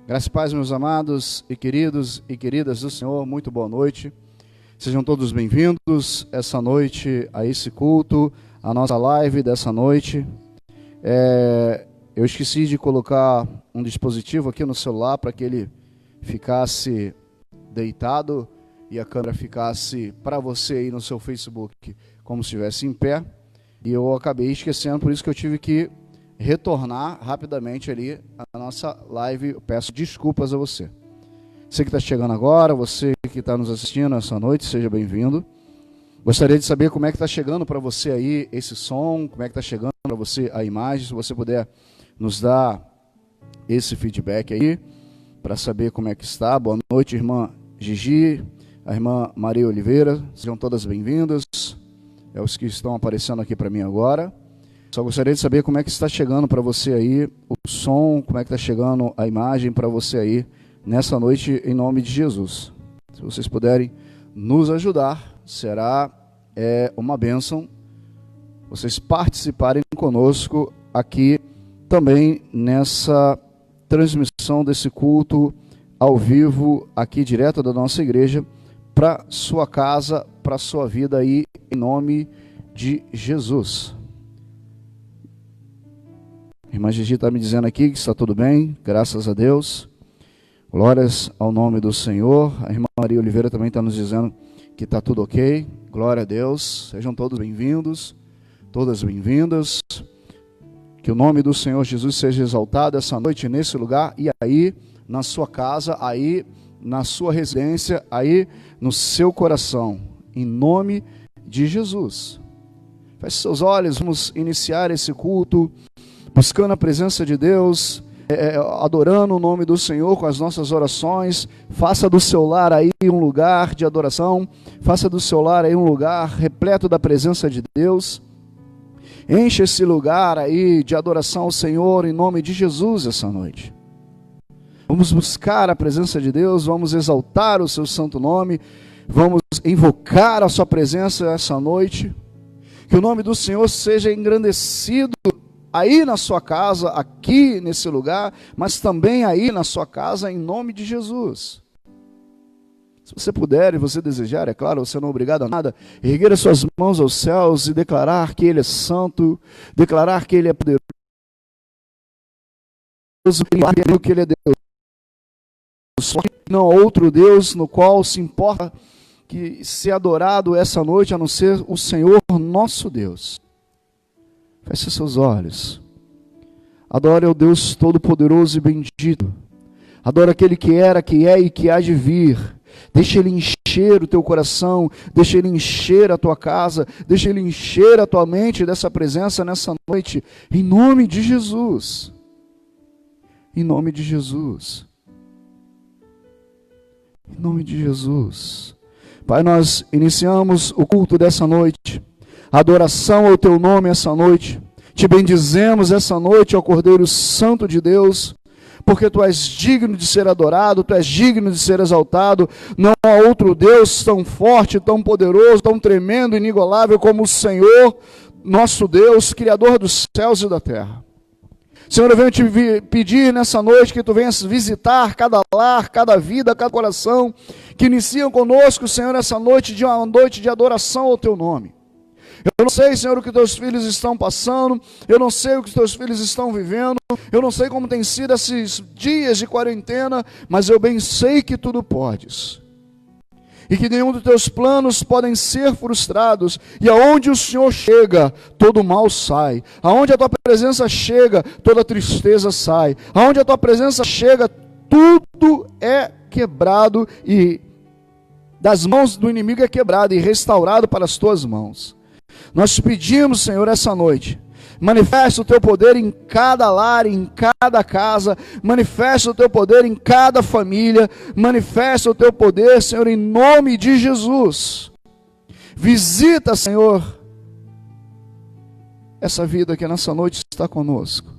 Graças e paz, meus amados e queridas do Senhor, muito boa noite. Sejam todos bem-vindos essa noite a esse culto, a nossa live dessa noite. Eu esqueci de colocar um dispositivo aqui no celular para que ele ficasse deitado e a câmera ficasse para você aí no seu Facebook como se estivesse em pé. E eu acabei esquecendo, por isso que eu tive que retornar rapidamente ali a nossa live. Eu peço desculpas a você. Você que está chegando agora, você que está nos assistindo essa noite, seja bem-vindo. Gostaria de saber como é que está chegando para você aí esse som, como é que está chegando para você a imagem, se você puder nos dar esse feedback aí, para saber como é que está. Boa noite, irmã Gigi, a irmã Maria Oliveira, sejam todas bem-vindas. É os que estão aparecendo aqui para mim agora. Só gostaria de saber como é que está chegando para você aí o som, como é que está chegando a imagem para você aí nessa noite, em nome de Jesus. Se vocês puderem nos ajudar, será uma bênção vocês participarem conosco aqui também nessa transmissão desse culto ao vivo, aqui direto da nossa igreja, para sua casa, para sua vida aí, em nome de Jesus. A irmã Gigi está me dizendo aqui que está tudo bem, graças a Deus. Glórias ao nome do Senhor. A irmã Maria Oliveira também está nos dizendo que está tudo ok. Glória a Deus. Sejam todos bem-vindos, todas bem-vindas. Que o nome do Senhor Jesus seja exaltado essa noite nesse lugar e aí na sua casa, aí na sua residência, aí no seu coração. Em nome de Jesus. Feche seus olhos, vamos iniciar esse culto buscando a presença de Deus, adorando o nome do Senhor com as nossas orações. Faça do seu lar aí um lugar de adoração, faça do seu lar aí um lugar repleto da presença de Deus. Enche esse lugar aí de adoração ao Senhor em nome de Jesus essa noite. Vamos buscar a presença de Deus, vamos exaltar o seu santo nome, vamos invocar a sua presença essa noite. Que o nome do Senhor seja engrandecido aí na sua casa, aqui nesse lugar, mas também aí na sua casa, em nome de Jesus. Se você puder e você desejar, é claro, você não é obrigado a nada, erguer as suas mãos aos céus e declarar que Ele é santo, declarar que Ele é poderoso, que Ele é Deus. Não há outro Deus no qual se importa que ser adorado essa noite, a não ser o Senhor nosso Deus. Feche seus olhos. Adore ao Deus Todo-Poderoso e bendito. Adore aquele que era, que é e que há de vir. Deixa Ele encher o teu coração, deixa Ele encher a tua casa, deixa Ele encher a tua mente dessa presença nessa noite, em nome de Jesus. Em nome de Jesus. Em nome de Jesus. Pai, nós iniciamos o culto dessa noite, adoração ao teu nome essa noite. Te bendizemos essa noite, ó Cordeiro Santo de Deus, porque tu és digno de ser adorado, tu és digno de ser exaltado. Não há outro Deus tão forte, tão poderoso, tão tremendo, inigualável como o Senhor, nosso Deus, Criador dos céus e da terra. Senhor, eu venho te pedir nessa noite que tu venhas visitar cada lar, cada vida, cada coração que iniciam conosco, Senhor, essa noite de uma noite de adoração ao teu nome. Eu não sei, Senhor, o que teus filhos estão passando, eu não sei o que teus filhos estão vivendo, eu não sei como tem sido esses dias de quarentena, mas eu bem sei que tudo podes. E que nenhum dos teus planos podem ser frustrados, e aonde o Senhor chega, todo mal sai. Aonde a tua presença chega, toda tristeza sai. Aonde a tua presença chega, tudo é quebrado e das mãos do inimigo é quebrado e restaurado para as tuas mãos. Nós te pedimos, Senhor, essa noite, manifesta o teu poder em cada lar, em cada casa, manifesta o teu poder em cada família, manifesta o teu poder, Senhor, em nome de Jesus. Visita, Senhor, essa vida que nessa noite está conosco.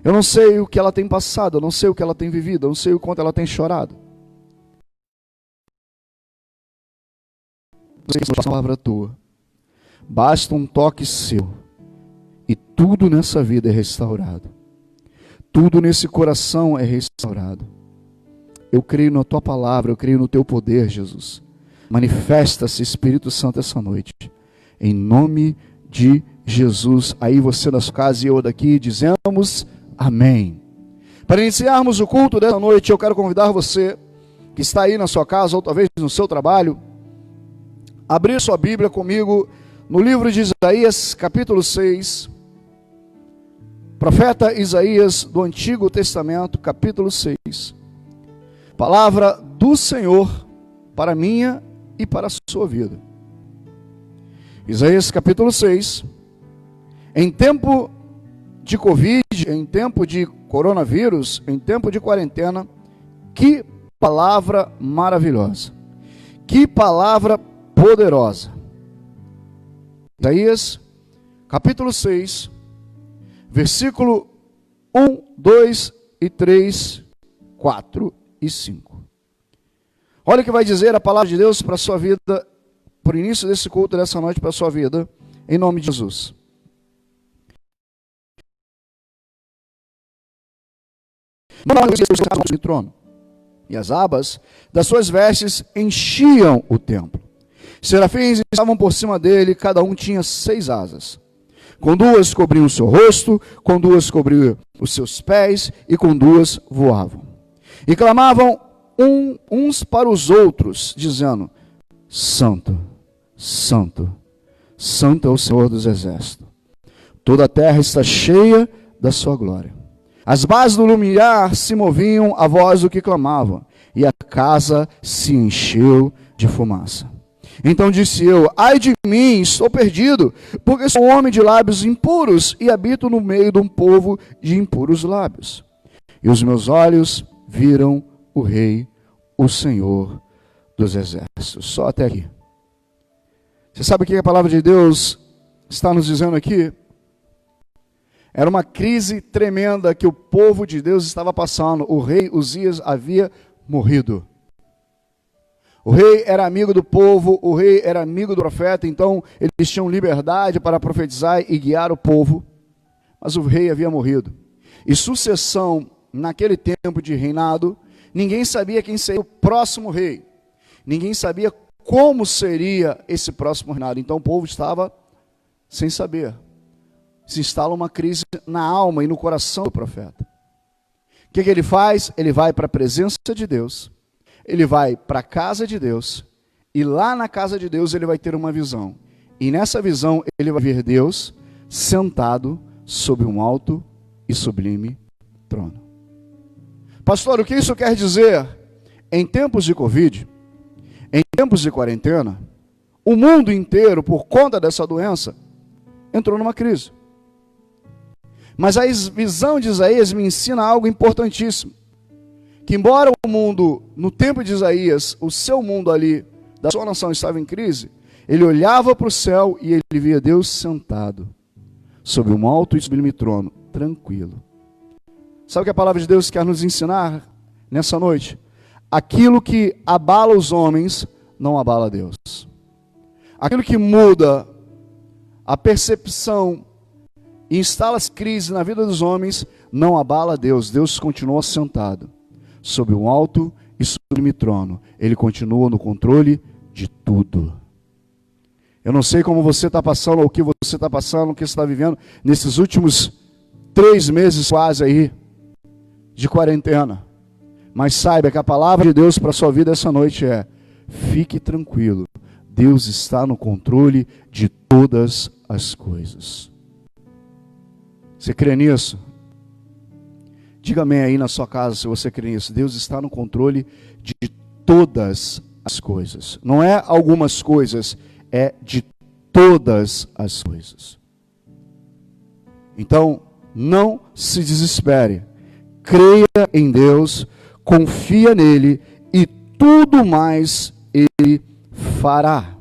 Eu não sei o que ela tem passado, eu não sei o que ela tem vivido, eu não sei o quanto ela tem chorado. Não sei se é a palavra tua. Basta um toque seu e tudo nessa vida é restaurado. tudo nesse coração é restaurado. Eu creio na tua palavra, eu creio no teu poder, Jesus. Manifesta-se, Espírito Santo, essa noite. Em nome de Jesus. Aí você na sua casa e eu daqui dizemos amém. Para iniciarmos o culto dessa noite, eu quero convidar você que está aí na sua casa ou talvez no seu trabalho, a abrir sua Bíblia comigo no livro de Isaías, capítulo 6. Profeta Isaías do Antigo Testamento, capítulo 6. Palavra do Senhor para a minha e para a sua vida. Isaías capítulo 6. Em tempo de Covid, em tempo de coronavírus, em tempo de quarentena, que palavra maravilhosa. Que palavra poderosa. Isaías capítulo 6, versículo 1, 2 e 3, 4 e 5. Olha o que vai dizer a palavra de Deus para a sua vida, por início desse culto, dessa noite, para a sua vida, em nome de Jesus. No trono, e as abas das suas vestes enchiam o templo. Serafins estavam por cima dele, cada um tinha 6 asas. Com 2 cobriam o seu rosto, com 2 cobriam os seus pés, e com 2 voavam. E clamavam uns para os outros, dizendo: Santo, Santo, Santo é o Senhor dos Exércitos. Toda a terra está cheia da sua glória. As bases do lumiar se moviam à voz do que clamavam, e a casa se encheu de fumaça. Então disse eu: ai de mim, estou perdido, porque sou homem de lábios impuros e habito no meio de um povo de impuros lábios. E os meus olhos viram o Rei, o Senhor dos Exércitos. Só até aqui. Você sabe o que a palavra de Deus está nos dizendo aqui? Era uma crise tremenda que o povo de Deus estava passando. O rei Uzias havia morrido. O rei era amigo do povo, o rei era amigo do profeta, então eles tinham liberdade para profetizar e guiar o povo. Mas o rei havia morrido. E sucessão, naquele tempo de reinado, ninguém sabia quem seria o próximo rei. Ninguém sabia como seria esse próximo reinado. Então o povo estava sem saber. Se instala uma crise na alma e no coração do profeta. O que ele faz? Ele vai para a presença de Deus, ele vai para a casa de Deus, e lá na casa de Deus ele vai ter uma visão. E nessa visão ele vai ver Deus sentado sobre um alto e sublime trono. Pastor, o que isso quer dizer? Em tempos de Covid, em tempos de quarentena, o mundo inteiro, por conta dessa doença, entrou numa crise. Mas a visão de Isaías me ensina algo importantíssimo. Que embora o mundo, no tempo de Isaías, o seu mundo ali, da sua nação estava em crise, ele olhava para o céu e ele via Deus sentado, sobre um alto e sublime trono, tranquilo. Sabe o que a palavra de Deus quer nos ensinar nessa noite? Aquilo que abala os homens, não abala Deus. Aquilo que muda a percepção e instala-se crise na vida dos homens, não abala Deus. Deus continua sentado sobre um alto e sublime trono. Ele continua no controle de tudo. Eu não sei como você está passando, ou o que você está passando, o que você está vivendo nesses últimos 3 meses quase aí de quarentena. Mas saiba que a palavra de Deus para a sua vida essa noite é: fique tranquilo, Deus está no controle de todas as coisas. Você crê nisso? Diga amém aí na sua casa se você crê nisso. Deus está no controle de todas as coisas. Não é algumas coisas, é de todas as coisas. Então, não se desespere. Creia em Deus, confia nele e tudo mais ele fará.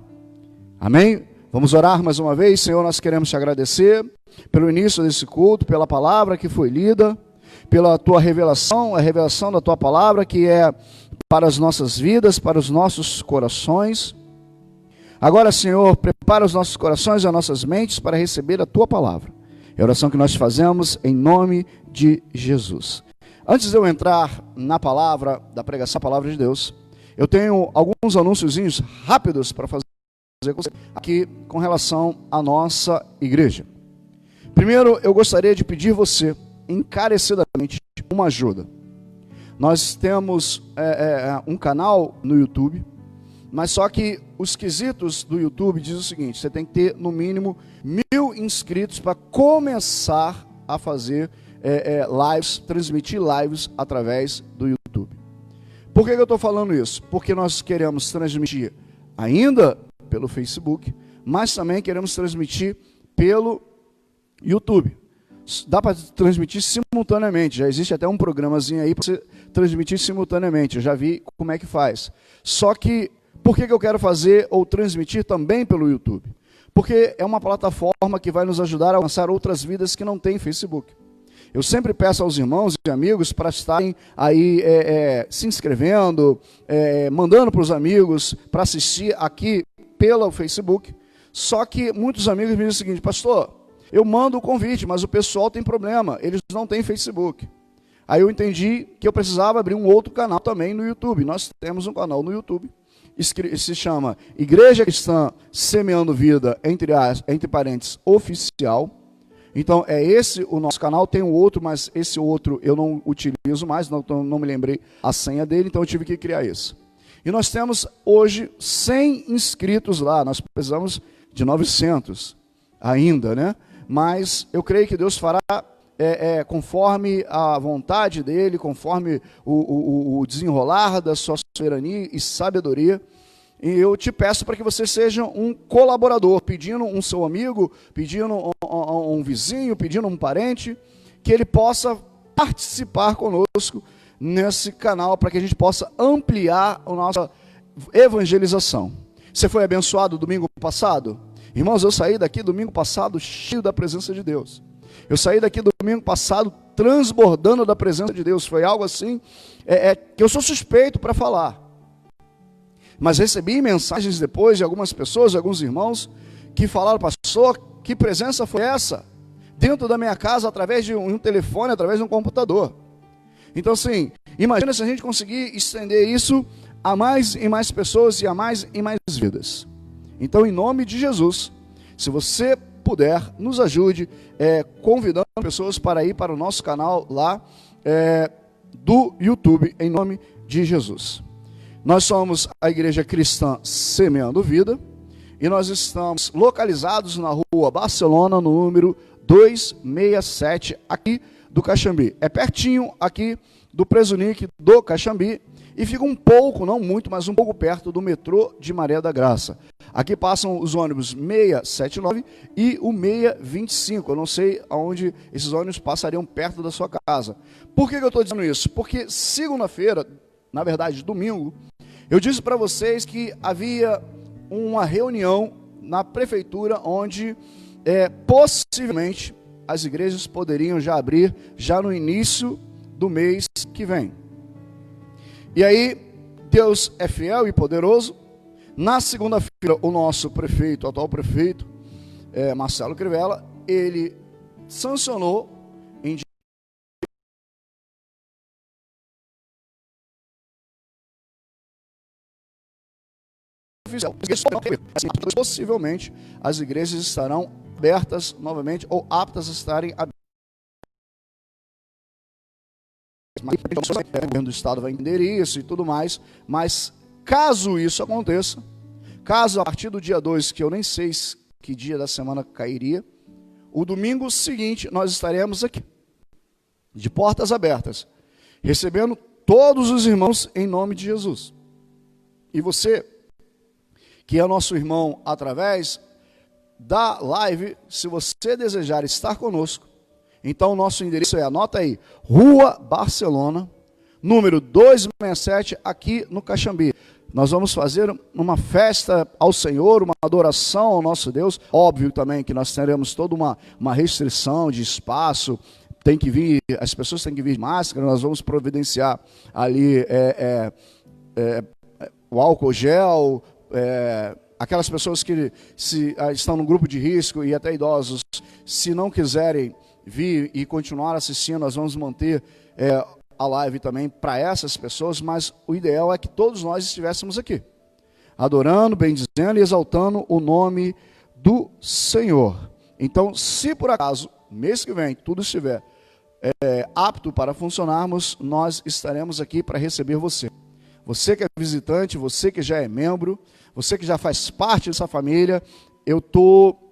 Amém? Vamos orar mais uma vez. Senhor, nós queremos te agradecer pelo início desse culto, pela palavra que foi lida, pela tua revelação, a revelação da tua palavra que é para as nossas vidas, para os nossos corações. Agora, Senhor, prepara os nossos corações e as nossas mentes para receber a tua palavra. É a oração que nós fazemos em nome de Jesus. Antes de eu entrar na palavra, da pregação da palavra de Deus, eu tenho alguns anúnciozinhos rápidos para fazer aqui com relação à nossa igreja. Primeiro, eu gostaria de pedir você, encarecidamente, uma ajuda. Nós temos um canal no YouTube, mas só que os quesitos do YouTube dizem o seguinte: você tem que ter no mínimo 1000 inscritos para começar a fazer lives, transmitir lives através do YouTube. Por que eu estou falando isso? Porque nós queremos transmitir ainda pelo Facebook, mas também queremos transmitir pelo YouTube. Dá para transmitir simultaneamente, já existe até um programazinho aí para você transmitir simultaneamente, eu já vi como é que faz. Só que, por que eu quero fazer ou transmitir também pelo YouTube? Porque é uma plataforma que vai nos ajudar a alcançar outras vidas que não têm Facebook. Eu sempre peço aos irmãos e amigos para estarem aí se inscrevendo, mandando para os amigos para assistir aqui pelo Facebook. Só que muitos amigos me dizem o seguinte: pastor, eu mando o convite, mas o pessoal tem problema, eles não têm Facebook. Aí eu entendi que eu precisava abrir um outro canal também no YouTube. Nós temos um canal no YouTube, se chama Igreja Cristã Semeando Vida, entre parênteses, oficial. Então é esse o nosso canal, tem um outro, mas esse outro eu não utilizo mais, não me lembrei a senha dele, então eu tive que criar esse. E nós temos hoje 100 inscritos lá, nós precisamos de 900 ainda, né? Mas eu creio que Deus fará conforme a vontade dele, conforme o desenrolar da sua soberania e sabedoria. E eu te peço para que você seja um colaborador, pedindo um seu amigo, pedindo um vizinho, pedindo um parente, que ele possa participar conosco nesse canal, para que a gente possa ampliar a nossa evangelização. Você foi abençoado domingo passado? Irmãos, eu saí daqui domingo passado cheio da presença de Deus. Eu saí daqui domingo passado transbordando da presença de Deus. Foi algo assim, que eu sou suspeito para falar. Mas recebi mensagens depois de algumas pessoas, de alguns irmãos, que falaram: pastor, que presença foi essa? Dentro da minha casa, através de um telefone, através de um computador. Então, assim, imagina se a gente conseguir estender isso a mais e mais pessoas e a mais e mais vidas. Então, em nome de Jesus, se você puder, nos ajude convidando pessoas para ir para o nosso canal lá do YouTube, em nome de Jesus. Nós somos a Igreja Cristã Semeando Vida e nós estamos localizados na rua Barcelona, no número 267, aqui do Caxambi. É pertinho aqui do Presunic do Caxambi e fica um pouco, não muito, mas um pouco perto do metrô de Maré da Graça. Aqui passam os ônibus 679 e o 625. Eu não sei aonde esses ônibus passariam perto da sua casa. Por que eu estou dizendo isso? Porque segunda-feira, na verdade domingo, eu disse para vocês que havia uma reunião na prefeitura onde possivelmente as igrejas poderiam já abrir já no início do mês que vem. E aí, Deus é fiel e poderoso. Na segunda-feira, o nosso prefeito, o atual prefeito, Marcelo Crivella, ele sancionou em possivelmente as igrejas estarão abertas novamente ou aptas a estarem abertas. O governo do estado vai entender isso e tudo mais, mas caso isso aconteça, caso a partir do dia 2, que eu nem sei que dia da semana cairia, o domingo seguinte nós estaremos aqui, de portas abertas, recebendo todos os irmãos em nome de Jesus. E você, que é nosso irmão através da live, se você desejar estar conosco, então o nosso endereço anota aí, Rua Barcelona, número 267, aqui no Caxambi. Nós vamos fazer uma festa ao Senhor, uma adoração ao nosso Deus. Óbvio também que nós teremos toda uma restrição de espaço, tem que vir, as pessoas têm que vir de máscara, nós vamos providenciar ali o álcool gel, aquelas pessoas que estão no grupo de risco e até idosos, Se não quiserem vir e continuar assistindo, nós vamos manter a live também para essas pessoas, mas o ideal é que todos nós estivéssemos aqui, adorando, bendizendo e exaltando o nome do Senhor. Então, se por acaso, mês que vem, tudo estiver apto para funcionarmos, nós estaremos aqui para receber você. Você que é visitante, você que já é membro, você que já faz parte dessa família, eu estou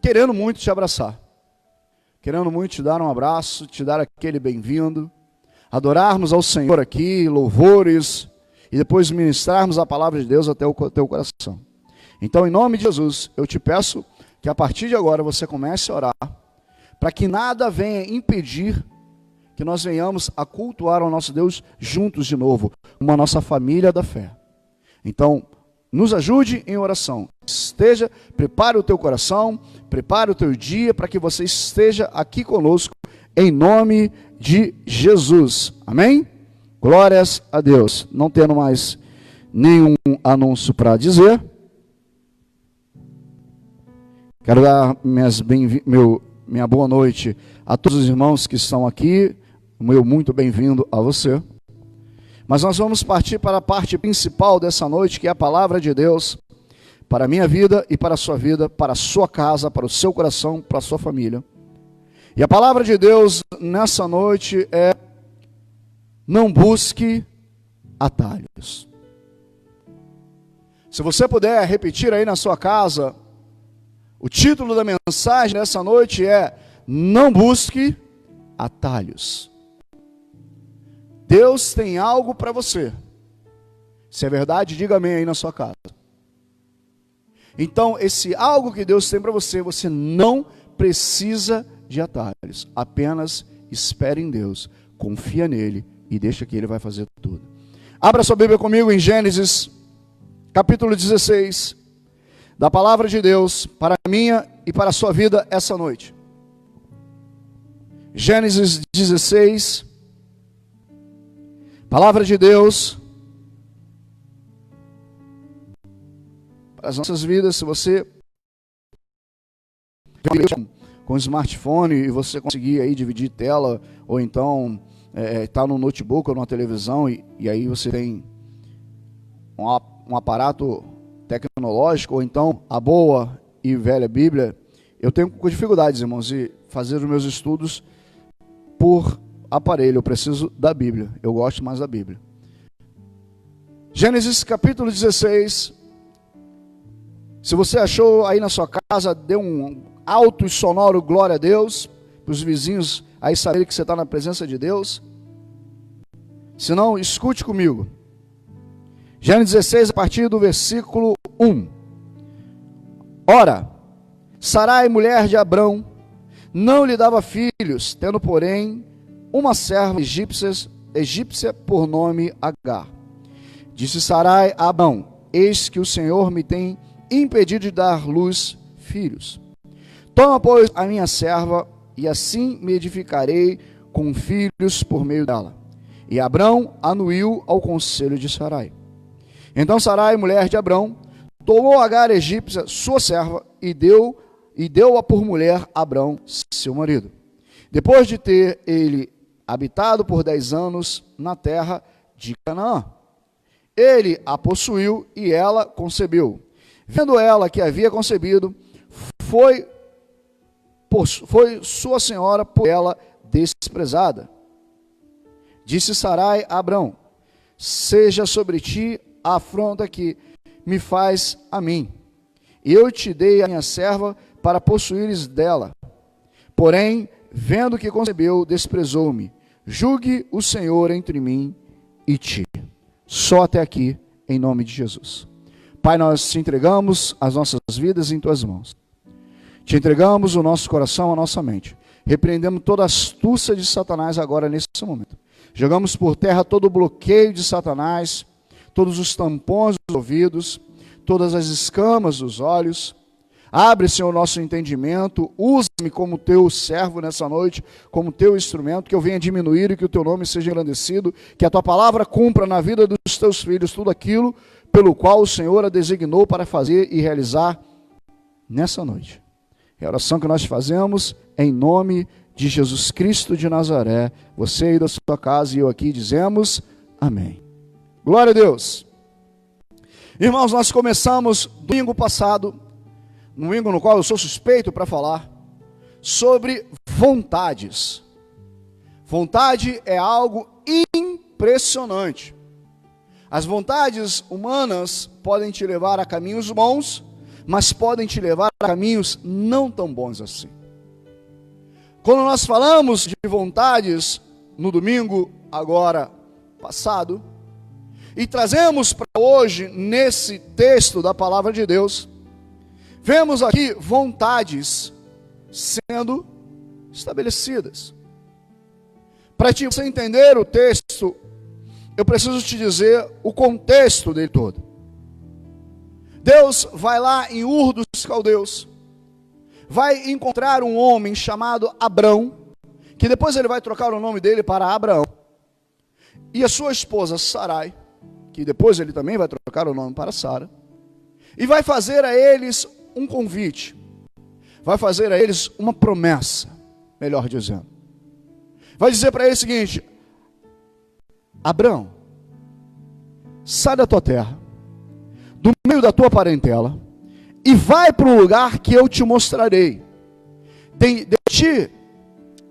querendo muito te abraçar. Querendo muito te dar um abraço, te dar aquele bem-vindo, adorarmos ao Senhor aqui, louvores, e depois ministrarmos a palavra de Deus até o teu coração. Então, em nome de Jesus, eu te peço que a partir de agora você comece a orar, para que nada venha impedir que nós venhamos a cultuar ao nosso Deus juntos de novo, uma nossa família da fé. Então, nos ajude em oração. Prepare o teu coração, prepare o teu dia para que você esteja aqui conosco, em nome de Jesus. Amém? Glórias a Deus. Não tendo mais nenhum anúncio para dizer, quero dar minha boa noite a todos os irmãos que estão aqui, meu muito bem-vindo a você. Mas nós vamos partir para a parte principal dessa noite, que é a palavra de Deus, para a minha vida e para a sua vida, para a sua casa, para o seu coração, para a sua família. E a palavra de Deus nessa noite é: não busque atalhos. Se você puder repetir aí na sua casa, o título da mensagem dessa noite é: não busque atalhos. Deus tem algo para você. Se é verdade, diga amém aí na sua casa. Então, esse algo que Deus tem para você, você não precisa de atalhos. Apenas espere em Deus, confia nele e deixa que ele vai fazer tudo. Abra sua Bíblia comigo em Gênesis, capítulo 16, da palavra de Deus para a minha e para a sua vida essa noite. Gênesis 16, palavra de Deus para as nossas vidas. Se você com smartphone e você conseguir aí dividir tela, ou então está no notebook ou numa televisão e aí você tem um aparato tecnológico, ou então a boa e velha Bíblia. Eu tenho dificuldades, irmãos, de fazer os meus estudos por aparelho. Eu preciso da Bíblia, eu gosto mais da Bíblia. Gênesis capítulo 16. Se você achou aí na sua casa, dê um alto e sonoro glória a Deus, para os vizinhos aí saberem que você está na presença de Deus. Se não, escute comigo. Gênesis 16, a partir do versículo 1. Ora, Sarai, mulher de Abrão, não lhe dava filhos, tendo, porém, uma serva egípcia por nome Agar. Disse Sarai a Abrão: eis que o Senhor me tem impedido de dar luz filhos. Toma, pois, a minha serva, e assim me edificarei com filhos por meio dela. E Abrão anuiu ao conselho de Sarai. Então Sarai, mulher de Abrão, tomou Agar egípcia, sua serva, e deu-a por mulher a Abrão, seu marido. Depois de ter ele habitado por 10 anos na terra de Canaã, ele a possuiu e ela concebeu. Vendo ela que havia concebido, foi sua senhora por ela desprezada. Disse Sarai a Abrão: seja sobre ti a afronta que me faz a mim. Eu te dei a minha serva para possuires dela. Porém, vendo que concebeu, desprezou-me. Julgue o Senhor entre mim e ti. Só até aqui, em nome de Jesus. Pai, nós te entregamos as nossas vidas em tuas mãos. Te entregamos o nosso coração, a nossa mente. Repreendemos toda a astúcia de Satanás agora nesse momento. Jogamos por terra todo o bloqueio de Satanás, todos os tampões dos ouvidos, todas as escamas dos olhos. Abre, Senhor, o nosso entendimento. Usa-me como teu servo nessa noite, como teu instrumento, que eu venha diminuir e que o teu nome seja engrandecido, que a tua palavra cumpra na vida dos teus filhos tudo aquilo pelo qual o Senhor a designou para fazer e realizar nessa noite. É a oração que nós fazemos em nome de Jesus Cristo de Nazaré. Você aí da sua casa e eu aqui dizemos amém. Glória a Deus. Irmãos, nós começamos domingo passado, domingo no qual eu sou suspeito para falar, sobre vontades. Vontade é algo impressionante. As vontades humanas podem te levar a caminhos bons, mas podem te levar a caminhos não tão bons assim. Quando nós falamos de vontades no domingo agora passado, e trazemos para hoje, nesse texto da palavra de Deus, vemos aqui vontades sendo estabelecidas. Para você entender o texto, eu preciso te dizer o contexto dele todo. Deus vai lá em Ur dos Caldeus, vai encontrar um homem chamado Abrão, que depois ele vai trocar o nome dele para Abraão, e a sua esposa Sarai, que depois ele também vai trocar o nome para Sara, e vai fazer a eles um convite, vai fazer a eles uma promessa, melhor dizendo. Vai dizer para eles o seguinte: Abrão, sai da tua terra, do meio da tua parentela, e vai para um lugar que eu te mostrarei. De ti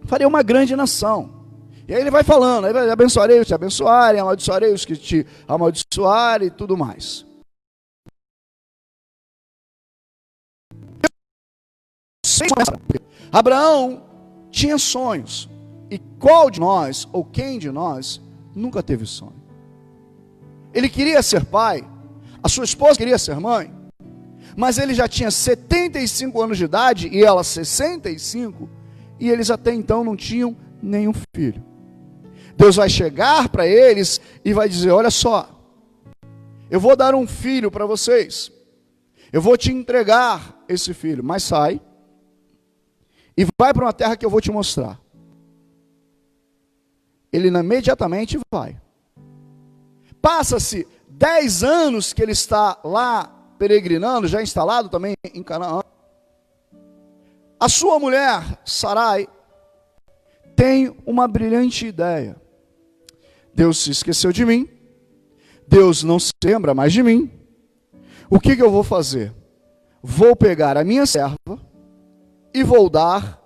farei uma grande nação. E aí ele vai falando, aí vai, abençoarei os que te abençoarem, amaldiçoarei os que te amaldiçoarem e tudo mais. Abraão tinha sonhos. E qual de nós, ou quem de nós, nunca teve sonho? Ele queria ser pai, a sua esposa queria ser mãe, mas ele já tinha 75 anos de idade e ela 65, e eles até então não tinham nenhum filho. Deus vai chegar para eles e vai dizer: olha só, eu vou dar um filho para vocês, eu vou te entregar esse filho, mas sai e vai para uma terra que eu vou te mostrar. Ele imediatamente vai. Passa-se 10 anos que ele está lá peregrinando, já instalado também em Canaã. A sua mulher, Sarai, tem uma brilhante ideia. Deus se esqueceu de mim, Deus não se lembra mais de mim. O que eu vou fazer? Vou pegar a minha serva e vou dar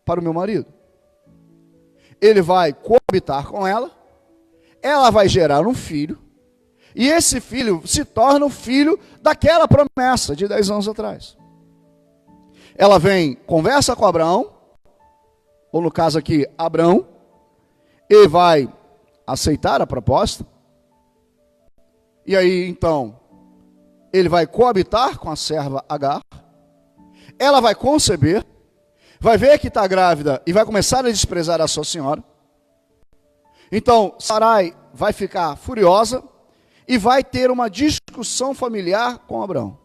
para o meu marido. Ele vai coabitar com ela, ela vai gerar um filho, e esse filho se torna o filho daquela promessa de 10 anos atrás. Ela vem, conversa com Abraão, ou no caso aqui, Abrão, e vai aceitar a proposta. E aí, então, ele vai coabitar com a serva Agar, ela vai conceber, vai ver que está grávida e vai começar a desprezar a sua senhora. Então, Sarai vai ficar furiosa e vai ter uma discussão familiar com Abrão.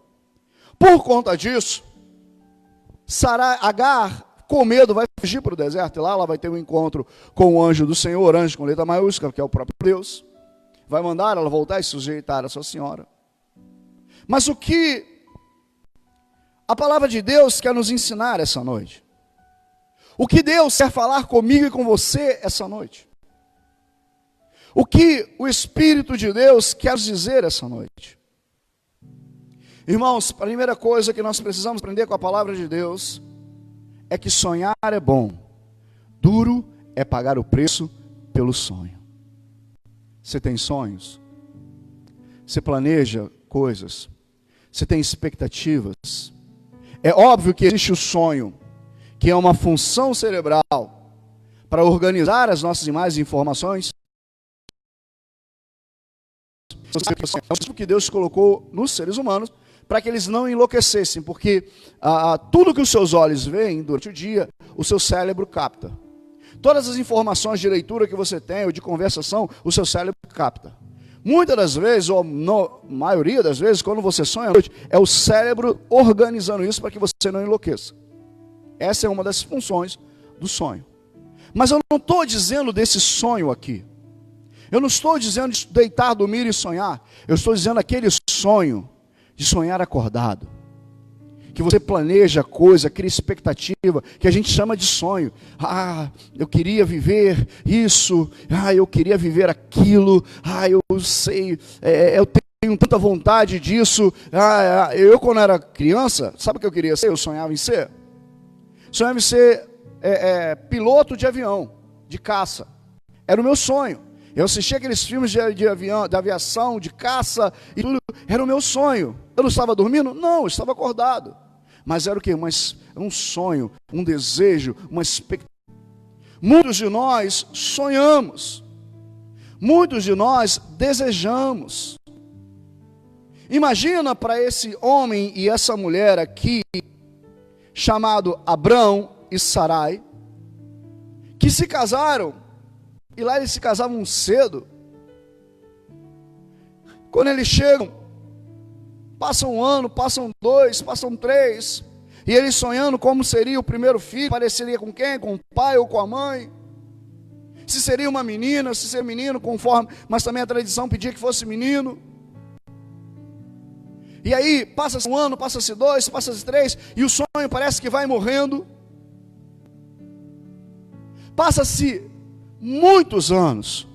Por conta disso, Agar, com medo, vai fugir para o deserto, e lá ela vai ter um encontro com o anjo do Senhor, anjo com letra maiúscula, que é o próprio Deus. Vai mandar ela voltar e sujeitar a sua senhora. Mas o que a palavra de Deus quer nos ensinar essa noite? O que Deus quer falar comigo e com você essa noite? O que o Espírito de Deus quer nos dizer essa noite? Irmãos, a primeira coisa que nós precisamos aprender com a palavra de Deus é que sonhar é bom, duro é pagar o preço pelo sonho. Você tem sonhos? Você planeja coisas? Você tem expectativas? É óbvio que existe o sonho, que é uma função cerebral para organizar as nossas imagens e informações. É o que Deus colocou nos seres humanos para que eles não enlouquecessem, porque tudo que os seus olhos veem durante o dia, o seu cérebro capta. Todas as informações de leitura que você tem, ou de conversação, o seu cérebro capta. Muitas das vezes, ou na maioria das vezes, quando você sonha à noite, é o cérebro organizando isso para que você não enlouqueça. Essa é uma das funções do sonho. Mas eu não estou dizendo desse sonho aqui. Eu não estou dizendo de deitar, dormir e sonhar. Eu estou dizendo aquele sonho de sonhar acordado. que você planeja coisa, cria expectativa, que a gente chama de sonho. Eu queria viver isso, eu queria viver aquilo, eu sei, eu tenho tanta vontade disso. Eu quando era criança, sabe o que eu queria ser? Eu sonhava em ser? Sonhava em ser piloto de avião, de caça. Era o meu sonho. Eu assistia aqueles filmes de aviação, de caça e tudo. Era o meu sonho. Eu não estava dormindo? Não, eu estava acordado. Mas era o quê? Um sonho, um desejo, uma expectativa. Muitos de nós sonhamos. Muitos de nós desejamos. Imagina para esse homem e essa mulher aqui, chamado Abrão e Sarai, que se casaram, e lá eles se casavam cedo. Quando eles chegam, passam um ano, passam 2, passam 3, e eles sonhando como seria o primeiro filho, pareceria com quem? Com o pai ou com a mãe? Se seria uma menina, se seria menino, conforme, mas também a tradição pedia que fosse menino. E aí, passa-se um ano, passa-se 2, passa-se 3, e o sonho parece que vai morrendo. Passa-se muitos anos.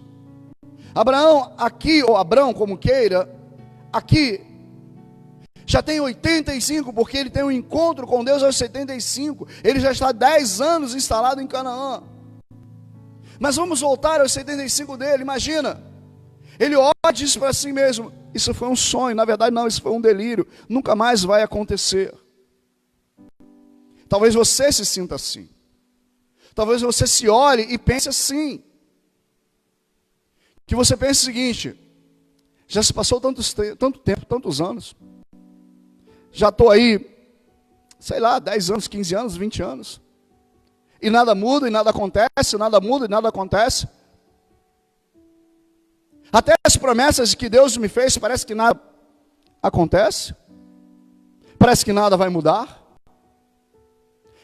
Abraão aqui, ou Abrão, como queira, aqui, já tem 85, porque ele tem um encontro com Deus aos 75. Ele já está 10 anos instalado em Canaã. Mas vamos voltar aos 75 dele, imagina. Ele olha e diz para si mesmo, isso foi um sonho, na verdade não, isso foi um delírio, nunca mais vai acontecer. Talvez você se sinta assim. Talvez você se olhe e pense assim. Que você pense o seguinte, já se passou tanto tempo, tantos anos. Já estou aí, sei lá, 10 anos, 15 anos, 20 anos. E nada muda, e nada acontece, nada muda, e nada acontece. Até as promessas que Deus me fez, parece que nada acontece. Parece que nada vai mudar.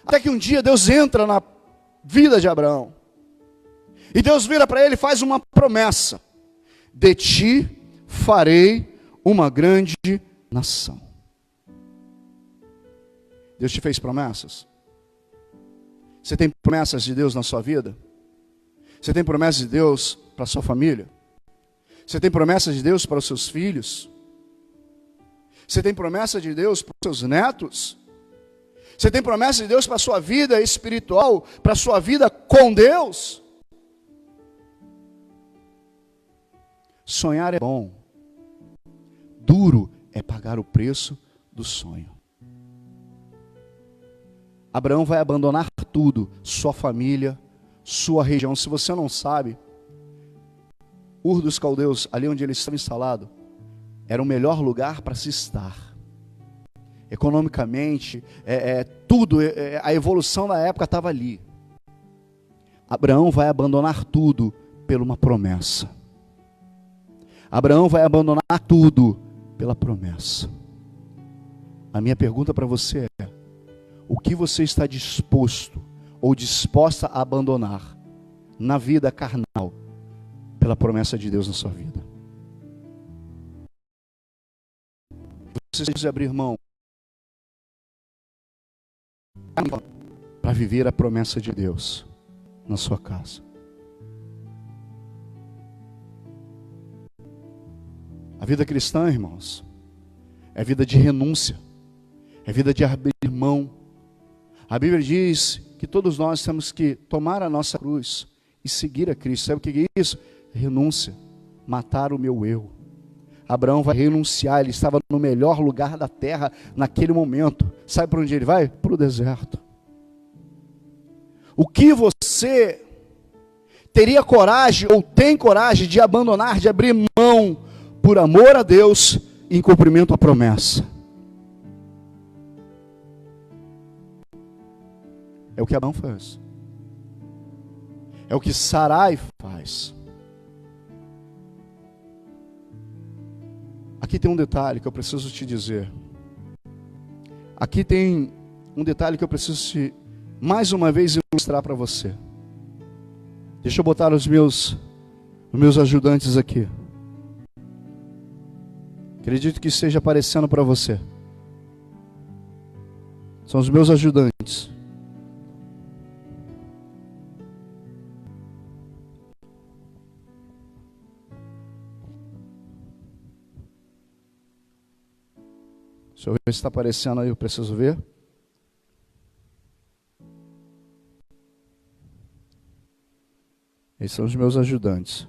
Até que um dia Deus entra na vida de Abraão. E Deus vira para ele e faz uma promessa. De ti farei uma grande nação. Deus te fez promessas? Você tem promessas de Deus na sua vida? Você tem promessas de Deus para a sua família? Você tem promessas de Deus para os seus filhos? Você tem promessa de Deus para os seus netos? Você tem promessa de Deus para a sua vida espiritual, para a sua vida com Deus? Sonhar é bom. Duro é pagar o preço do sonho. Abraão vai abandonar tudo, sua família, sua região. Se você não sabe, Ur dos Caldeus, ali onde ele estava instalado, era o melhor lugar para se estar. Economicamente, tudo, a evolução da época estava ali. Abraão vai abandonar tudo por uma promessa. Abraão vai abandonar tudo pela promessa. A minha pergunta para você é: o que você está disposto ou disposta a abandonar na vida carnal pela promessa de Deus na sua vida? Você precisa abrir mão para viver a promessa de Deus na sua casa. A vida cristã, irmãos, é vida de renúncia, é vida de abrir mão. A Bíblia diz que todos nós temos que tomar a nossa cruz e seguir a Cristo. Sabe o que é isso? Renúncia, matar o meu eu. Abraão vai renunciar, ele estava no melhor lugar da terra naquele momento. Sabe para onde ele vai? Para o deserto. O que você teria coragem ou tem coragem de abandonar, de abrir mão por amor a Deus em cumprimento à promessa? É o que Abraão faz. É o que Sarai faz. Aqui tem um detalhe que eu preciso te dizer. Aqui tem um detalhe que eu preciso mais uma vez ilustrar para você. Deixa eu botar os meus ajudantes aqui. Acredito que esteja aparecendo para você. São os meus ajudantes. Deixa eu ver se está aparecendo aí, eu preciso ver. Esses são os meus ajudantes.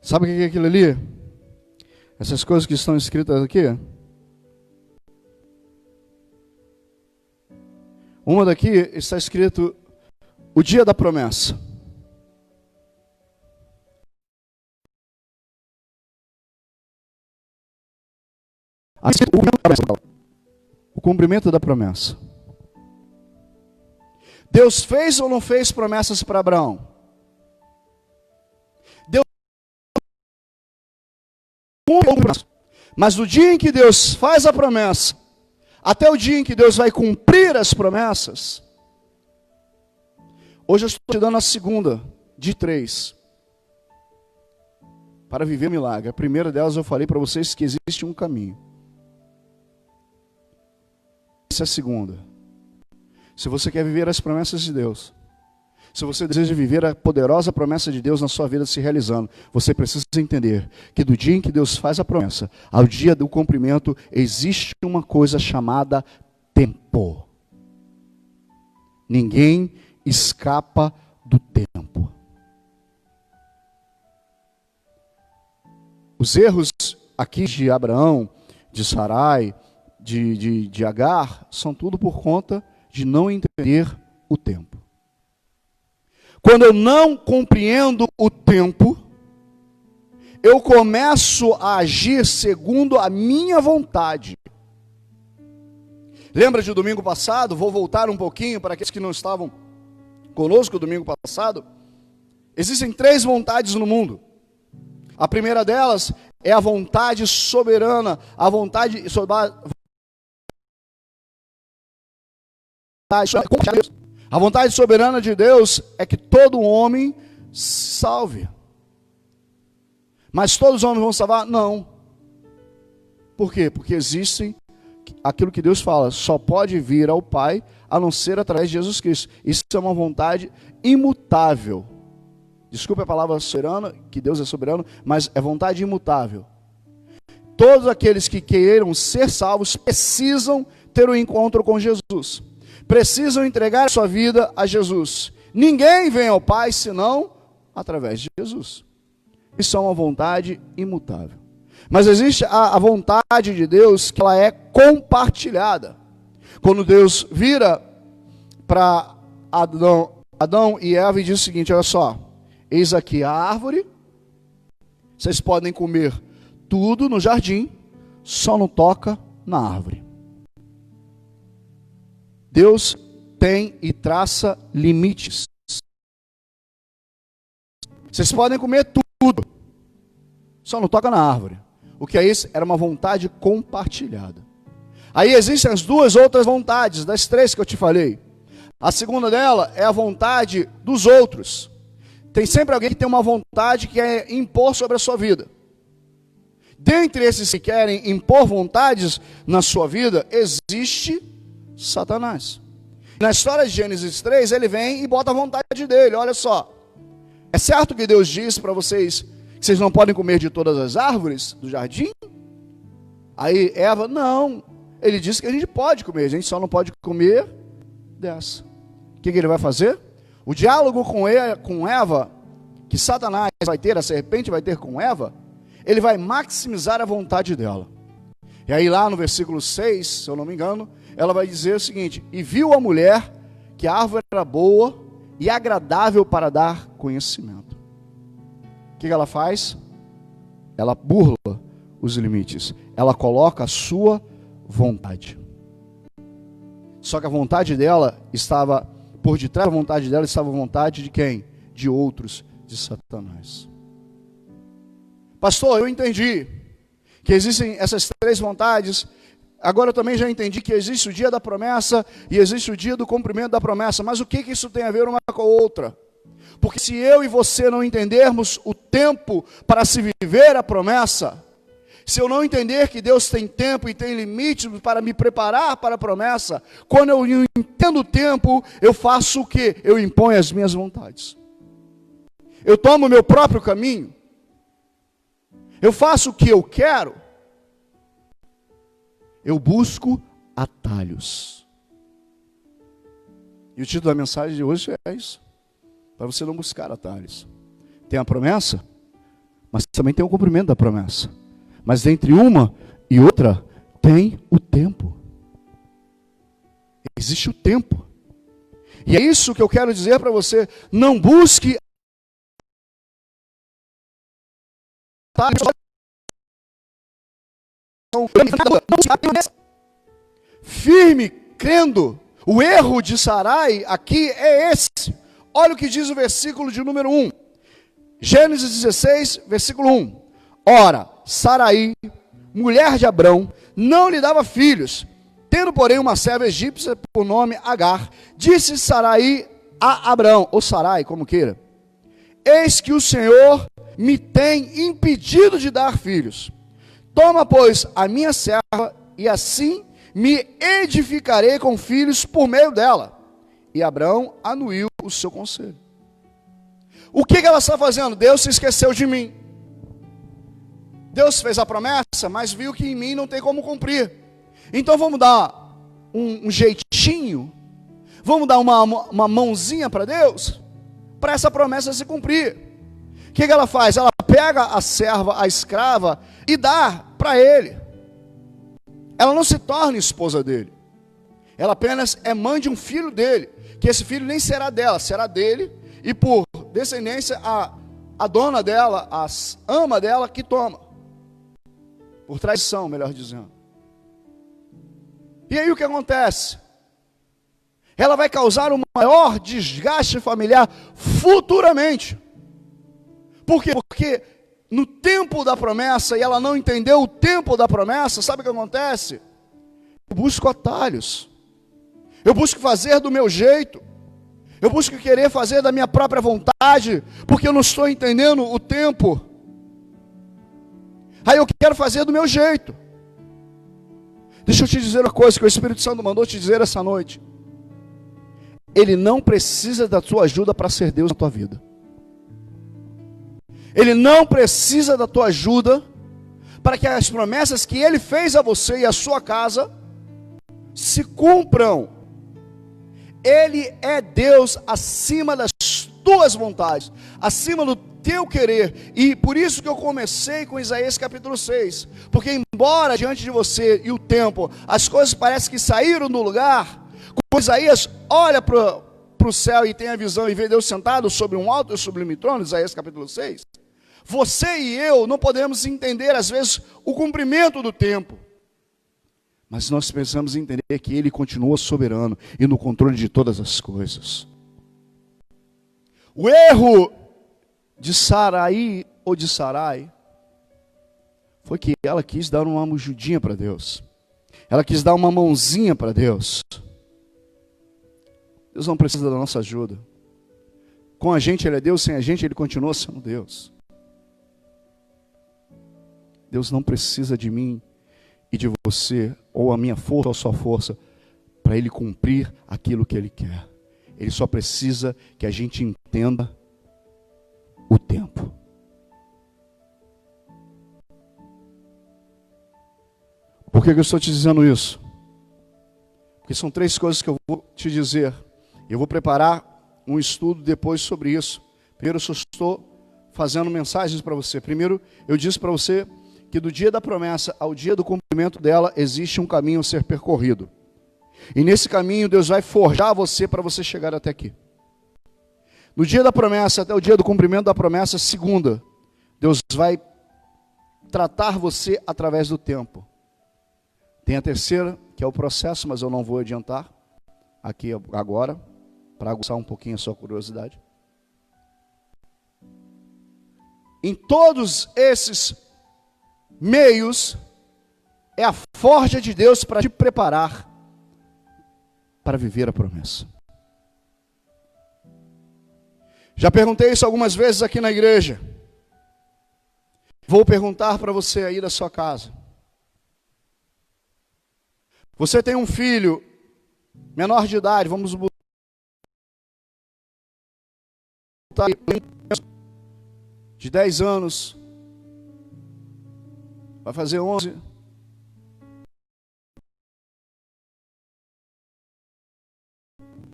Sabe o que é aquilo ali? Essas coisas que estão escritas aqui? Uma daqui está escrito o dia da promessa. O cumprimento da promessa. Deus fez ou não fez promessas para Abraão? Deus cumpre, mas no dia em que Deus faz a promessa, até o dia em que Deus vai cumprir as promessas, hoje eu estou te dando a segunda de 3. Para viver milagre. A primeira delas eu falei para vocês que existe um caminho. Essa é a segunda. Se você quer viver as promessas de Deus, se você deseja viver a poderosa promessa de Deus na sua vida se realizando, você precisa entender que do dia em que Deus faz a promessa, ao dia do cumprimento, existe uma coisa chamada tempo. Ninguém escapa do tempo. Os erros aqui de Abraão, de Sarai, de Agar, são tudo por conta de não entender o tempo. Quando eu não compreendo o tempo, eu começo a agir segundo a minha vontade. Lembra de domingo passado? Vou voltar um pouquinho para aqueles que não estavam conosco domingo passado. Existem 3 vontades no mundo. A primeira delas é a vontade soberana, a vontade soberana de Deus é que todo homem se salve. Mas todos os homens vão salvar? Não. Por quê? Porque existem aquilo que Deus fala, só pode vir ao Pai a não ser através de Jesus Cristo. Isso é uma vontade imutável. Desculpe a palavra soberana, que Deus é soberano, mas é vontade imutável. Todos aqueles que queiram ser salvos precisam ter um encontro com Jesus. Precisam entregar sua vida a Jesus. Ninguém vem ao Pai senão através de Jesus. Isso é uma vontade imutável. Mas existe a vontade de Deus que ela é compartilhada. Quando Deus vira para Adão e Eva e diz o seguinte, olha só, eis aqui a árvore, vocês podem comer tudo no jardim, só não toca na árvore. Deus tem e traça limites. Vocês podem comer tudo, só não toca na árvore. O que é isso? Era uma vontade compartilhada. Aí existem as 2 outras vontades, das 3 que eu te falei. A segunda dela é a vontade dos outros. Tem sempre alguém que tem uma vontade que quer impor sobre a sua vida. Dentre esses que querem impor vontades na sua vida, existe Satanás. Na história de Gênesis 3, ele vem e bota a vontade dele. Olha só, é certo que Deus disse para vocês que vocês não podem comer de todas as árvores do jardim? Aí Eva, não, ele disse que a gente pode comer, a gente só não pode comer dessa. O que ele vai fazer? O diálogo com Eva, que Satanás vai ter, a serpente vai ter com Eva, ele vai maximizar a vontade dela. E aí lá no versículo 6, se eu não me engano, ela vai dizer o seguinte, e viu a mulher que a árvore era boa e agradável para dar conhecimento. O que ela faz? Ela burla os limites. Ela coloca a sua vontade. Só que a vontade dela estava, por detrás da vontade dela estava a vontade de quem? De outros, de Satanás. Pastor, eu entendi que existem essas 3 vontades. Agora eu também já entendi que existe o dia da promessa e existe o dia do cumprimento da promessa. Mas o que isso tem a ver uma com a outra? Porque se eu e você não entendermos o tempo para se viver a promessa, se eu não entender que Deus tem tempo e tem limites para me preparar para a promessa, quando eu entendo o tempo, eu faço o quê? Eu imponho as minhas vontades. Eu tomo o meu próprio caminho. Eu faço o que eu quero. Eu busco atalhos. E o título da mensagem de hoje é isso. Para você não buscar atalhos. Tem a promessa, mas também tem o cumprimento da promessa. Mas entre uma e outra, tem o tempo. Existe o tempo. E é isso que eu quero dizer para você. Não busque firme, crendo. O erro de Sarai aqui é esse. Olha o que diz o versículo de número 1. Gênesis 16, versículo 1. Ora, Sarai, mulher de Abrão, não lhe dava filhos, tendo, porém, uma serva egípcia por nome Agar. Disse Sarai a Abrão, ou Sarai, como queira: eis que o Senhor me tem impedido de dar filhos. Toma, pois, a minha serva, e assim me edificarei com filhos por meio dela. E Abrão anuiu o seu conselho. O que ela está fazendo? Deus se esqueceu de mim. Deus fez a promessa, mas viu que em mim não tem como cumprir. Então vamos dar um jeitinho, vamos dar uma mãozinha para Deus, para essa promessa se cumprir. O que ela faz? Ela pega a serva, a escrava, e dá para ele. Ela não se torna esposa dele. Ela apenas é mãe de um filho dele, que esse filho nem será dela, será dele, e por descendência a dona dela, a ama dela que toma. Por traição, melhor dizendo. E aí o que acontece? Ela vai causar um maior desgaste familiar futuramente. Por quê? Porque no tempo da promessa, e ela não entendeu o tempo da promessa, sabe o que acontece? Eu busco atalhos. Eu busco fazer do meu jeito. Eu busco querer fazer da minha própria vontade, porque eu não estou entendendo o tempo. Aí eu quero fazer do meu jeito. Deixa eu te dizer uma coisa que o Espírito Santo mandou te dizer essa noite. Ele não precisa da tua ajuda para ser Deus na tua vida. Ele não precisa da tua ajuda para que as promessas que Ele fez a você e a sua casa se cumpram. Ele é Deus acima das tuas vontades, acima do teu querer. E por isso que eu comecei com Isaías capítulo 6. Porque embora diante de você e o tempo, as coisas parecem que saíram do lugar, quando Isaías olha para o céu e tem a visão e vê Deus sentado sobre um alto e sublime trono, Isaías capítulo 6, você e eu não podemos entender às vezes o cumprimento do tempo. Mas nós precisamos entender que Ele continua soberano e no controle de todas as coisas. O erro de Sarai ou de Sarai foi que ela quis dar uma ajudinha para Deus. Ela quis dar uma mãozinha para Deus. Deus não precisa da nossa ajuda. Com a gente Ele é Deus, sem a gente Ele continua sendo Deus. Deus não precisa de mim e de você, ou a minha força ou a sua força, para Ele cumprir aquilo que Ele quer. Ele só precisa que a gente entenda o tempo. Por que eu estou te dizendo isso? Porque são 3 coisas que eu vou te dizer. Eu vou preparar um estudo depois sobre isso. Primeiro, eu só estou fazendo mensagens para você. Primeiro, eu disse para você que do dia da promessa ao dia do cumprimento dela, existe um caminho a ser percorrido. E nesse caminho, Deus vai forjar você para você chegar até aqui. No dia da promessa até o dia do cumprimento da promessa, segunda, Deus vai tratar você através do tempo. Tem a terceira, que é o processo, mas eu não vou adiantar aqui agora, para aguçar um pouquinho a sua curiosidade. Em todos esses meios, é a forja de Deus para te preparar para viver a promessa. Já perguntei isso algumas vezes aqui na igreja. Vou perguntar para você aí da sua casa. Você tem um filho menor de idade, vamos botar de 10 anos, vai fazer 11.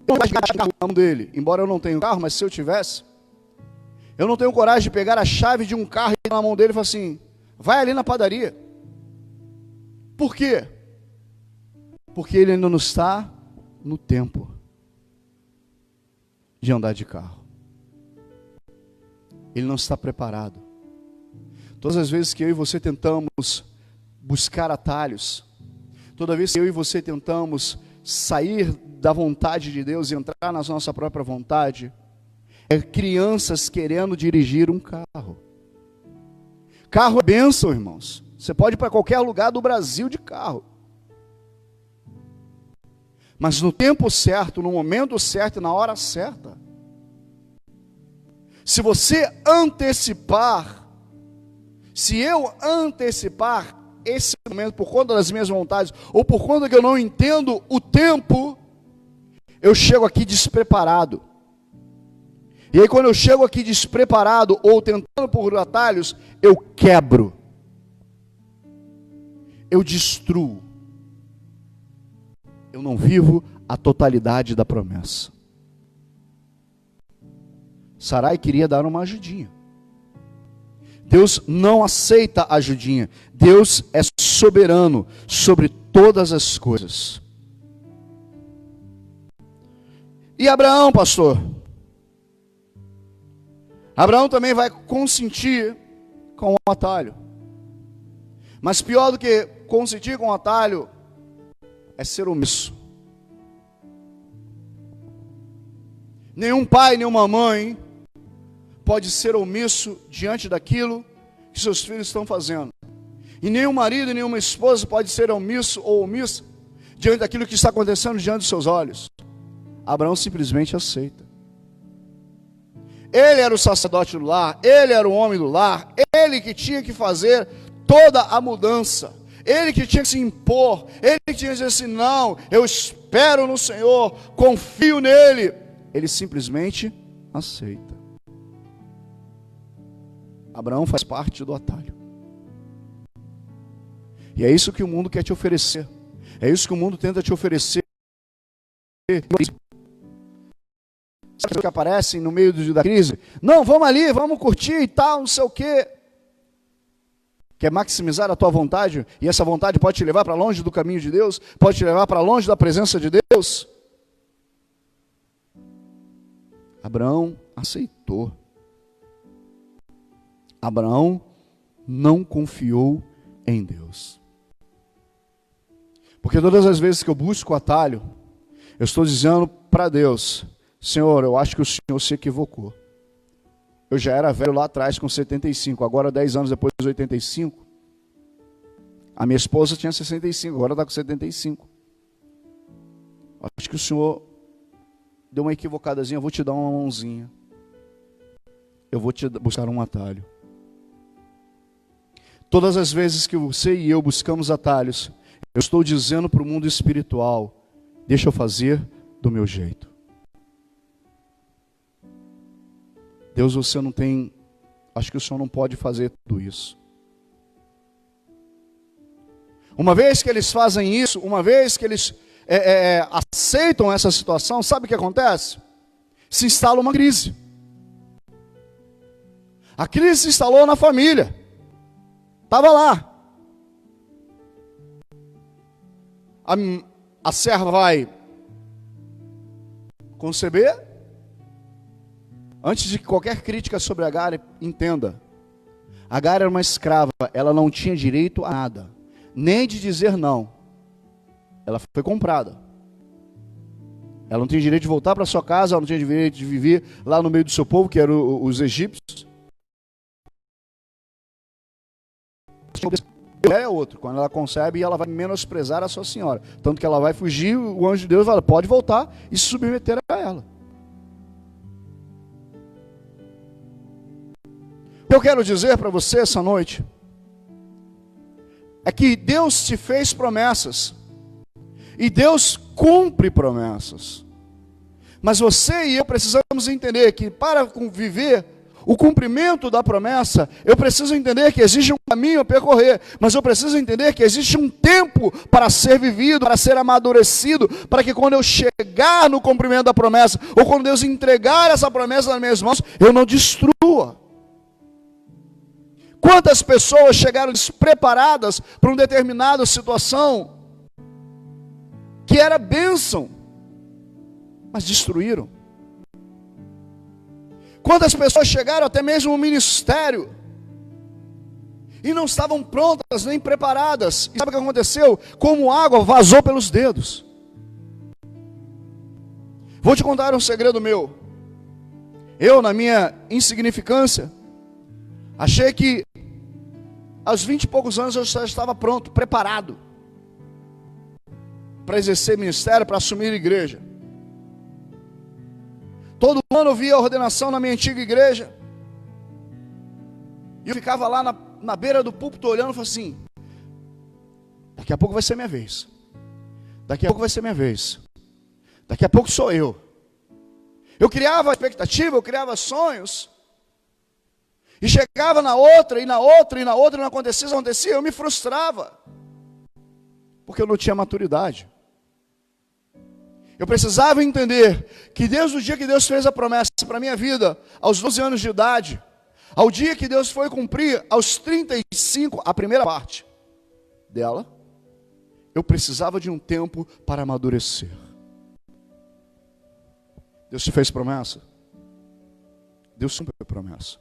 Eu dele, embora eu não tenha carro, mas se eu tivesse, eu não tenho coragem de pegar a chave de um carro e ir na mão dele e falar assim, vai ali na padaria. Por quê? Porque ele ainda não está no tempo de andar de carro. Ele não está preparado. Todas as vezes que eu e você tentamos buscar atalhos, toda vez que eu e você tentamos sair da vontade de Deus e entrar na nossa própria vontade, é crianças querendo dirigir um carro. Carro é bênção, irmãos. Você pode ir para qualquer lugar do Brasil de carro. Mas no tempo certo, no momento certo e na hora certa. Se você antecipar, se eu antecipar esse momento por conta das minhas vontades, ou por conta que eu não entendo o tempo, eu chego aqui despreparado. E aí quando eu chego aqui despreparado, ou tentando por atalhos, eu quebro. Eu destruo. Eu não vivo a totalidade da promessa. Sarai queria dar uma ajudinha. Deus não aceita ajudinha. Deus é soberano sobre todas as coisas. E Abraão, pastor? Abraão também vai consentir com o atalho. Mas pior do que consentir com o atalho é ser omisso. Nenhum pai, nenhuma mãe pode ser omisso diante daquilo que seus filhos estão fazendo. E nenhum marido, nenhuma esposa pode ser omisso ou omissa diante daquilo que está acontecendo diante dos seus olhos. Abraão simplesmente aceita. Ele era o sacerdote do lar, ele era o homem do lar, ele que tinha que fazer toda a mudança, ele que tinha que se impor, ele que tinha que dizer assim, não, eu espero no Senhor, confio nele. Ele simplesmente aceita. Abraão faz parte do atalho. E é isso que o mundo quer te oferecer. É isso que o mundo tenta te oferecer. Sabe que aparecem no meio da crise? Não, vamos ali, vamos curtir e tal, não sei o quê. Quer maximizar a tua vontade? E essa vontade pode te levar para longe do caminho de Deus? Pode te levar para longe da presença de Deus? Abraão aceitou. Abraão não confiou em Deus. Porque todas as vezes que eu busco o atalho, eu estou dizendo para Deus, Senhor, eu acho que o Senhor se equivocou. Eu já era velho lá atrás com 75, agora 10 anos depois dos 85. A minha esposa tinha 65, agora está com 75. Acho que o Senhor deu uma equivocadazinha, eu vou te dar uma mãozinha. Eu vou te buscar um atalho. Todas as vezes que você e eu buscamos atalhos, eu estou dizendo para o mundo espiritual, deixa eu fazer do meu jeito. Deus, você não tem, acho que o Senhor não pode fazer tudo isso. Uma vez que eles fazem isso, uma vez que eles aceitam essa situação, sabe o que acontece? Se instala uma crise. A crise se instalou na família. Estava lá. A serva vai conceber. Antes de qualquer crítica sobre Agar, entenda. Agar era uma escrava, ela não tinha direito a nada, nem de dizer não. Ela foi comprada. Ela não tinha direito de voltar para sua casa, ela não tinha direito de viver lá no meio do seu povo, que eram os egípcios. É outro, quando ela concebe, ela vai menosprezar a sua senhora. Tanto que ela vai fugir, o anjo de Deus fala, pode voltar e se submeter a ela. eu quero dizer para você essa noite é que Deus te fez promessas, e Deus cumpre promessas. Mas você e eu precisamos entender que para viver o cumprimento da promessa, eu preciso entender que existe um caminho a percorrer, mas eu preciso entender que existe um tempo para ser vivido, para ser amadurecido, para que quando eu chegar no cumprimento da promessa, ou quando Deus entregar essa promessa nas minhas mãos, eu não destrua. Quantas pessoas chegaram despreparadas para uma determinada situação que era bênção, mas destruíram? Quantas pessoas chegaram até mesmo ao ministério e não estavam prontas nem preparadas? E sabe o que aconteceu? Como água vazou pelos dedos. Vou te contar um segredo meu. Eu, na minha insignificância, achei que aos 20 e poucos anos eu já estava pronto, preparado para exercer ministério, para assumir igreja. Todo ano eu via a ordenação na minha antiga igreja, e eu ficava lá na beira do púlpito olhando e falava assim: daqui a pouco vai ser minha vez, daqui a pouco vai ser minha vez, daqui a pouco sou eu. Eu criava expectativa, eu criava sonhos, e chegava na outra, e na outra, e na outra, e não acontecia, eu me frustrava, porque eu não tinha maturidade. Eu precisava entender que desde o dia que Deus fez a promessa para a minha vida, aos 12 anos de idade, ao dia que Deus foi cumprir, aos 35, a primeira parte dela, eu precisava de um tempo para amadurecer. Deus te fez promessa? Deus cumpre a promessa.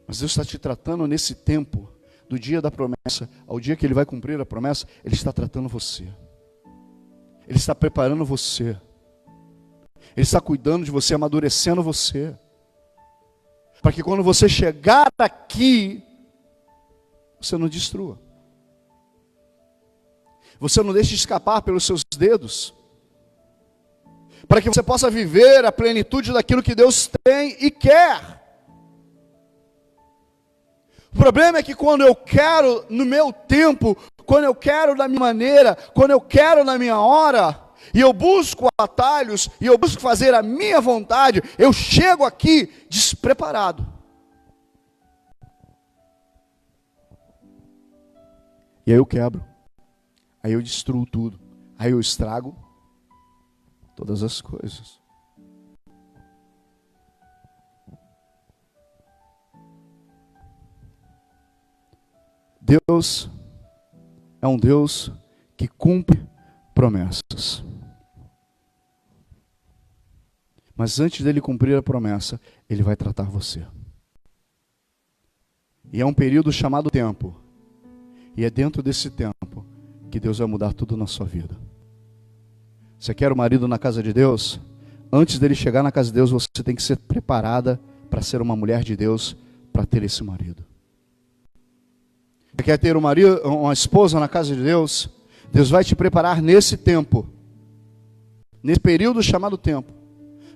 Mas Deus está te tratando nesse tempo, do dia da promessa ao dia que Ele vai cumprir a promessa, Ele está tratando você. Ele está preparando você. Ele está cuidando de você, amadurecendo você. Para que quando você chegar aqui, você não destrua. Você não deixe escapar pelos seus dedos. Para que você possa viver a plenitude daquilo que Deus tem e quer. O problema é que quando eu quero no meu tempo, quando eu quero da minha maneira, quando eu quero na minha hora, e eu busco atalhos, e eu busco fazer a minha vontade, eu chego aqui despreparado. E aí eu quebro, aí eu destruo tudo, aí eu estrago todas as coisas. Deus é um Deus que cumpre promessas. Mas antes dele cumprir a promessa, ele vai tratar você. E é um período chamado tempo. E é dentro desse tempo que Deus vai mudar tudo na sua vida. Você quer o marido na casa de Deus? Antes dele chegar na casa de Deus, você tem que ser preparada para ser uma mulher de Deus, para ter esse marido. Você quer ter um marido, uma esposa na casa de Deus? Deus vai te preparar nesse tempo, nesse período chamado tempo,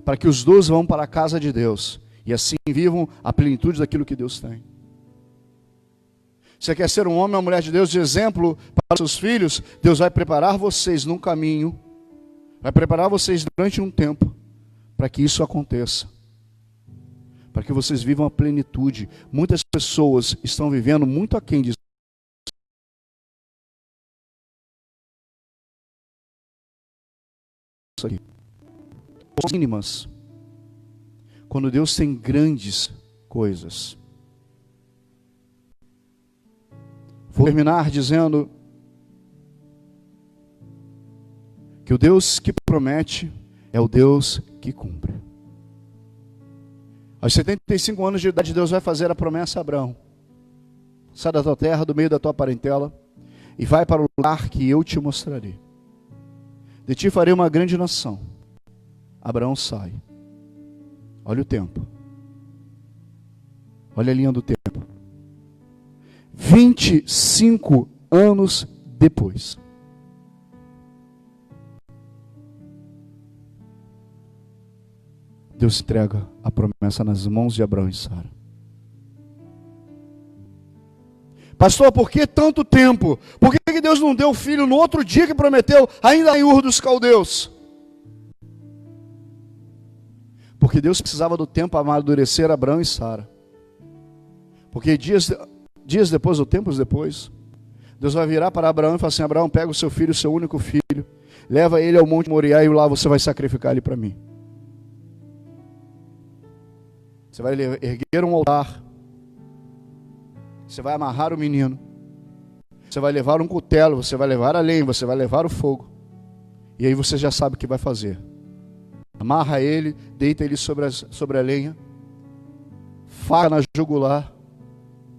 para que os dois vão para a casa de Deus e assim vivam a plenitude daquilo que Deus tem. Você quer ser um homem ou uma mulher de Deus de exemplo para seus filhos? Deus vai preparar vocês num caminho, vai preparar vocês durante um tempo para que isso aconteça, para que vocês vivam a plenitude. Muitas pessoas estão vivendo muito aquém disso. Mínimas, quando Deus tem grandes coisas. Vou terminar dizendo que o Deus que promete é o Deus que cumpre. Aos 75 anos de idade, Deus vai fazer a promessa a Abraão: sai da tua terra, do meio da tua parentela, e vai para o lugar que eu te mostrarei. De ti farei uma grande nação. Abraão sai. Olha o tempo. Olha a linha do tempo. 25 anos depois. Deus entrega a promessa nas mãos de Abraão e Sara. Pastor, por que tanto tempo? Por que Deus não deu o filho no outro dia que prometeu, ainda em Ur dos Caldeus? Porque Deus precisava do tempo para amadurecer Abraão e Sara. Porque dias depois, ou tempos depois, Deus vai virar para Abraão e falar assim: Abraão, pega o seu filho, o seu único filho, leva ele ao Monte Moriá e lá você vai sacrificar ele para mim. Você vai erguer um altar, você vai amarrar o menino, você vai levar um cutelo, você vai levar a lenha, você vai levar o fogo, e aí você já sabe o que vai fazer. Amarra ele, deita ele sobre a lenha, faca na jugular,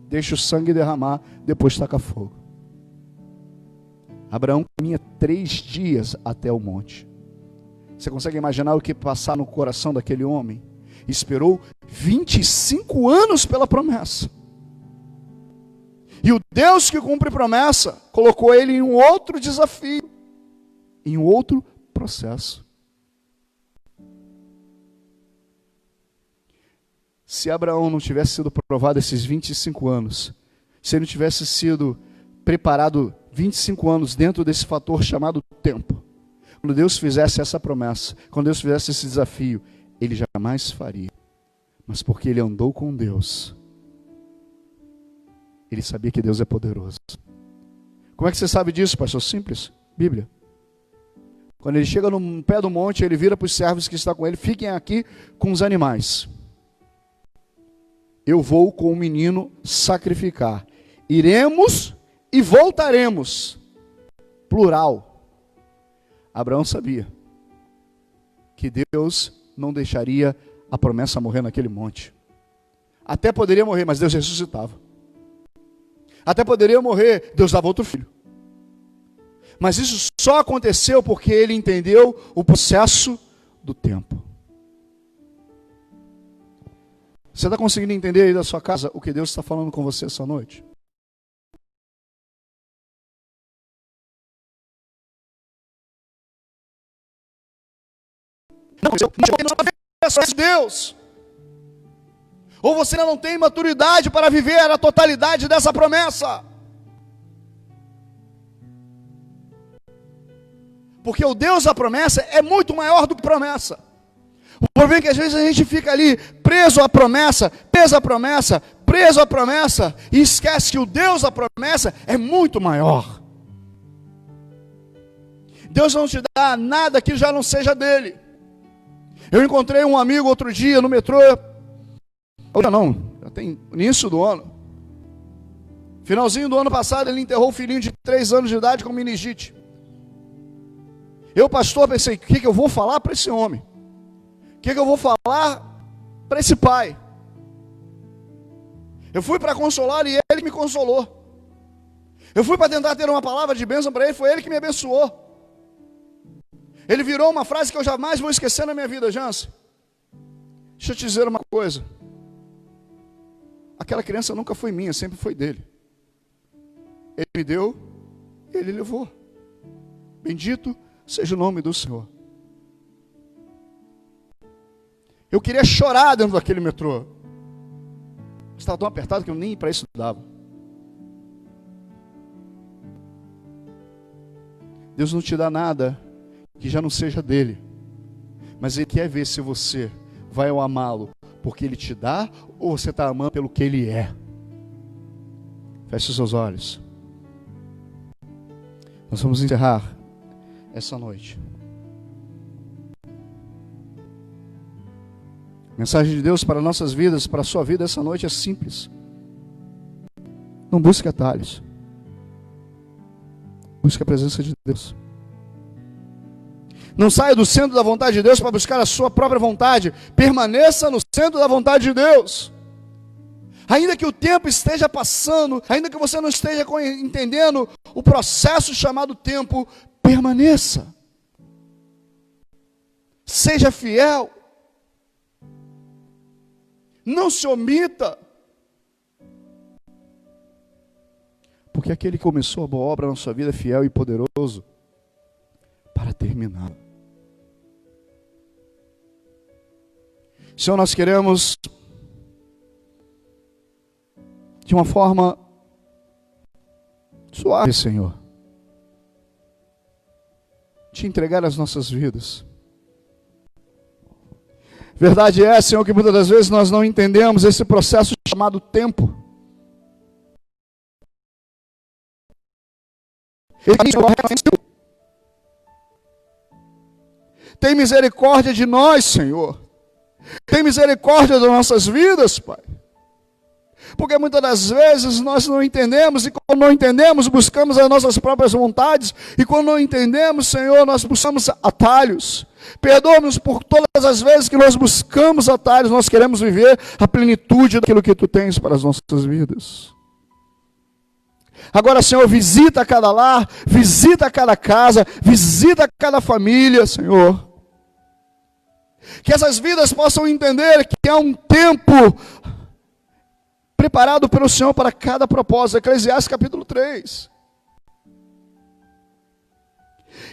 deixa o sangue derramar, depois taca fogo. Abraão caminha 3 dias até o monte. Você consegue imaginar o que passar no coração daquele homem? Esperou 25 anos pela promessa. E o Deus que cumpre promessa colocou ele em um outro desafio, em um outro processo. Se Abraão não tivesse sido provado esses 25 anos, se ele não tivesse sido preparado 25 anos dentro desse fator chamado tempo, quando Deus fizesse essa promessa, quando Deus fizesse esse desafio, ele jamais faria. Mas porque ele andou com Deus, ele sabia que Deus é poderoso. Como é que você sabe disso, pastor? Simples, Bíblia. Quando ele chega no pé do monte, ele vira para os servos que estão com ele: fiquem aqui com os animais. Eu vou com o menino sacrificar. Iremos e voltaremos. Plural. Abraão sabia que Deus não deixaria a promessa morrer naquele monte. Até poderia morrer, mas Deus ressuscitava. Até poderia morrer, Deus dava outro filho. Mas isso só aconteceu porque ele entendeu o processo do tempo. Você está conseguindo entender aí da sua casa o que Deus está falando com você essa noite? Não é Deus. Ou você não tem maturidade para viver a totalidade dessa promessa. Porque o Deus da promessa é muito maior do que promessa. O problema é que às vezes a gente fica ali preso à promessa, preso à promessa, e esquece que o Deus da promessa é muito maior. Deus não te dá nada que já não seja dele. Eu encontrei um amigo outro dia no metrô, já tem início do ano. Finalzinho do ano passado ele enterrou um filhinho de 3 anos de idade com meningite. Eu, pastor, pensei: o que eu vou falar para esse homem? O que eu vou falar para esse pai? Eu fui para consolar e ele me consolou. Eu fui para tentar ter uma palavra de bênção para ele, foi ele que me abençoou. Ele virou uma frase que eu jamais vou esquecer na minha vida: Jansen, deixa eu te dizer uma coisa. Aquela criança nunca foi minha, sempre foi dele. Ele me deu, ele levou. Bendito seja o nome do Senhor. Eu queria chorar dentro daquele metrô. Estava tão apertado que eu nem para isso dava. Deus não te dá nada que já não seja dele. Mas Ele quer ver se você vai ao amá-lo porque Ele te dá, ou você está amando pelo que Ele é. Feche os seus olhos. Nós vamos encerrar essa noite. A mensagem de Deus para nossas vidas, para a sua vida essa noite é simples. Não busque atalhos. Busque a presença de Deus. Não saia do centro da vontade de Deus para buscar a sua própria vontade. Permaneça no centro da vontade de Deus. Ainda que o tempo esteja passando, ainda que você não esteja entendendo o processo chamado tempo, permaneça. Seja fiel. Não se omita. Porque aquele que começou a boa obra na sua vida é fiel e poderoso para terminar. Senhor, nós queremos, de uma forma suave, Senhor, te entregar as nossas vidas. Verdade é, Senhor, que muitas das vezes nós não entendemos esse processo chamado tempo. Tem misericórdia de nós, Senhor. Tem misericórdia das nossas vidas, Pai. Porque muitas das vezes nós não entendemos, e quando não entendemos, buscamos as nossas próprias vontades, e quando não entendemos, Senhor, nós buscamos atalhos. Perdoa-nos por todas as vezes que nós buscamos atalhos, nós queremos viver a plenitude daquilo que Tu tens para as nossas vidas. Agora, Senhor, visita cada lar, visita cada casa, visita cada família, Senhor. Que essas vidas possam entender que há um tempo preparado pelo Senhor para cada propósito. Eclesiastes capítulo 3.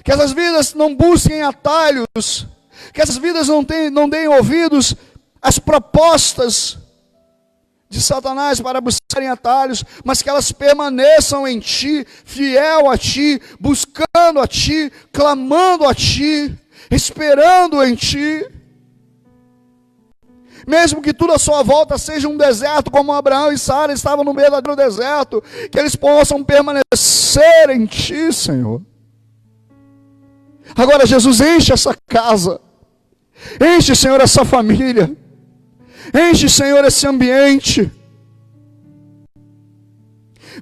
Que essas vidas não busquem atalhos, que essas vidas não deem ouvidos às propostas de Satanás para buscarem atalhos, mas que elas permaneçam em Ti, fiel a Ti, buscando a Ti, clamando a Ti, esperando em Ti. Mesmo que tudo à sua volta seja um deserto, como Abraão e Sara estavam no meio do deserto, que eles possam permanecer em Ti, Senhor. Agora, Jesus, enche essa casa, enche, Senhor, essa família, enche, Senhor, esse ambiente.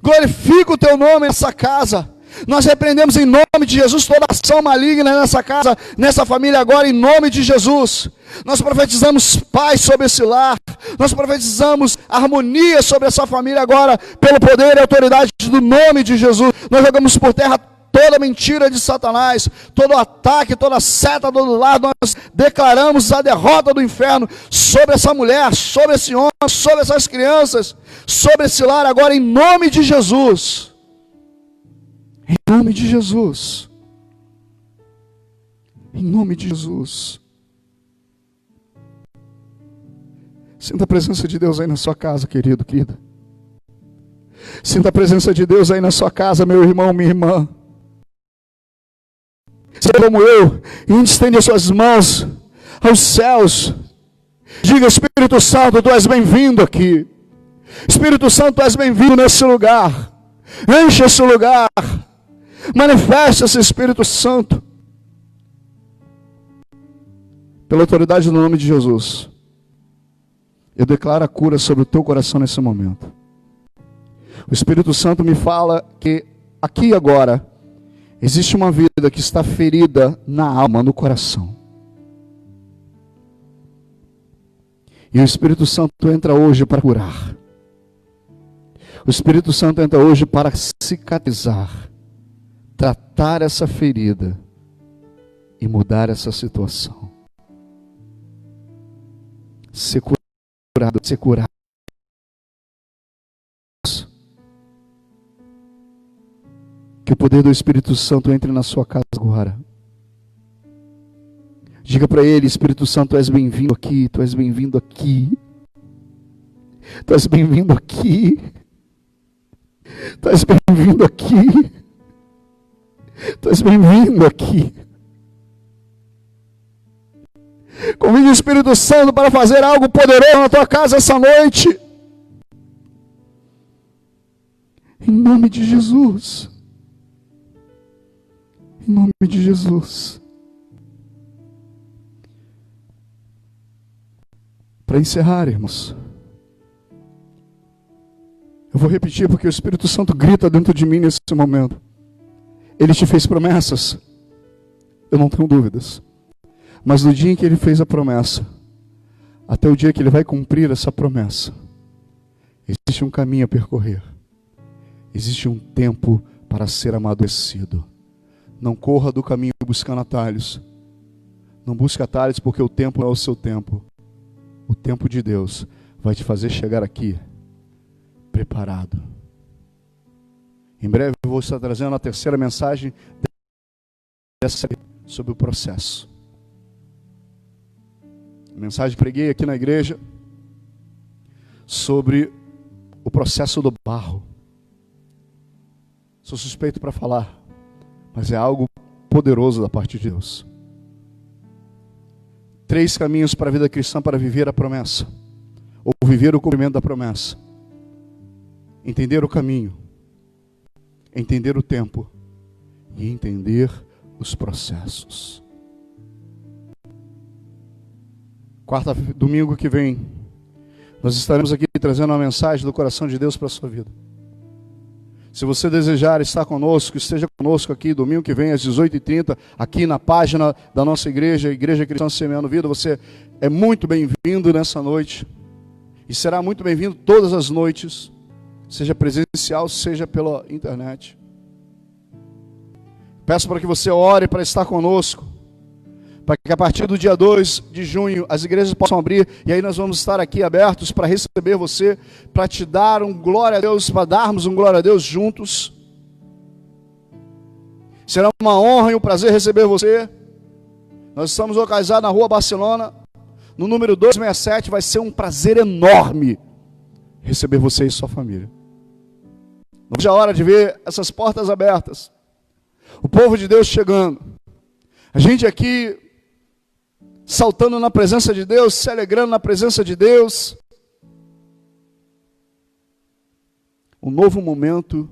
Glorifica o Teu nome nessa casa. Nós repreendemos em nome de Jesus toda ação maligna nessa casa, nessa família agora, em nome de Jesus. Nós profetizamos paz sobre esse lar. Nós profetizamos harmonia sobre essa família agora, pelo poder e autoridade do nome de Jesus. Nós jogamos por terra toda mentira de Satanás, todo ataque, toda seta do lado. Nós declaramos a derrota do inferno sobre essa mulher, sobre esse homem, sobre essas crianças, sobre esse lar agora, em nome de Jesus. Em nome de Jesus. Em nome de Jesus. Sinta a presença de Deus aí na sua casa, querido, querida. Sinta a presença de Deus aí na sua casa, meu irmão, minha irmã. Seja como eu, e estende as suas mãos aos céus. Diga: Espírito Santo, Tu és bem-vindo aqui. Espírito Santo, Tu és bem-vindo nesse lugar. Enche esse lugar. Manifesta-se, Espírito Santo. Pela autoridade do nome de Jesus, eu declaro a cura sobre o teu coração nesse momento. O Espírito Santo me fala que aqui e agora existe uma vida que está ferida na alma, no coração. E o Espírito Santo entra hoje para curar. O Espírito Santo entra hoje para cicatrizar, tratar essa ferida e mudar essa situação. Ser curado, ser curado. Que o poder do Espírito Santo entre na sua casa agora. Diga para ele: Espírito Santo, Tu és bem-vindo aqui, Tu és bem-vindo aqui. Tu és bem-vindo aqui. Tu és bem-vindo aqui. Tu és bem-vindo aqui. Convide o Espírito Santo para fazer algo poderoso na tua casa essa noite. Em nome de Jesus. Em nome de Jesus. Para encerrar, irmãos, eu vou repetir porque o Espírito Santo grita dentro de mim nesse momento. Ele te fez promessas, eu não tenho dúvidas. Mas no dia em que Ele fez a promessa, até o dia que Ele vai cumprir essa promessa, existe um caminho a percorrer. Existe um tempo para ser amadurecido. Não corra do caminho buscando atalhos. Não busque atalhos porque o tempo não é o seu tempo. O tempo de Deus vai te fazer chegar aqui preparado. Em breve eu vou estar trazendo a terceira mensagem dessa sobre o processo. mensagem preguei aqui na igreja sobre o processo do barro. Sou suspeito para falar, mas é algo poderoso da parte de Deus. 3 caminhos para a vida cristã para viver a promessa, ou viver o cumprimento da promessa: entender o caminho, entender o tempo e entender os processos. Domingo que vem, nós estaremos aqui trazendo uma mensagem do coração de Deus para a sua vida. Se você desejar estar conosco, esteja conosco aqui domingo que vem às 18h30, aqui na página da nossa igreja, Igreja Cristã Semeando Vida. Você é muito bem-vindo nessa noite e será muito bem-vindo todas as noites, seja presencial, seja pela internet. Peço para que você ore para estar conosco, para que a partir do dia 2 de junho as igrejas possam abrir, e aí nós vamos estar aqui abertos para receber você, para te dar um glória a Deus, para darmos um glória a Deus juntos. Será uma honra e um prazer receber você. Nós estamos localizados na Rua Barcelona, no número 267, vai ser um prazer enorme receber você e sua família. Não veja a hora de ver essas portas abertas, o povo de Deus chegando, a gente aqui saltando na presença de Deus, se alegrando na presença de Deus. Um novo momento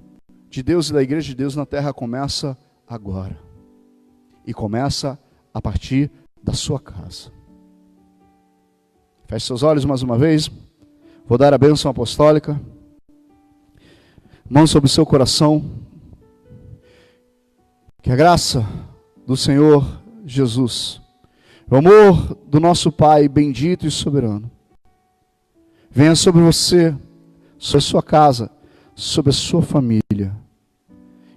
de Deus e da igreja de Deus na terra começa agora. E começa a partir da sua casa. Feche seus olhos mais uma vez. Vou dar a bênção apostólica. Mão sobre o seu coração. Que a graça do Senhor Jesus, o amor do nosso Pai bendito e soberano, venha sobre você, sobre a sua casa, sobre a sua família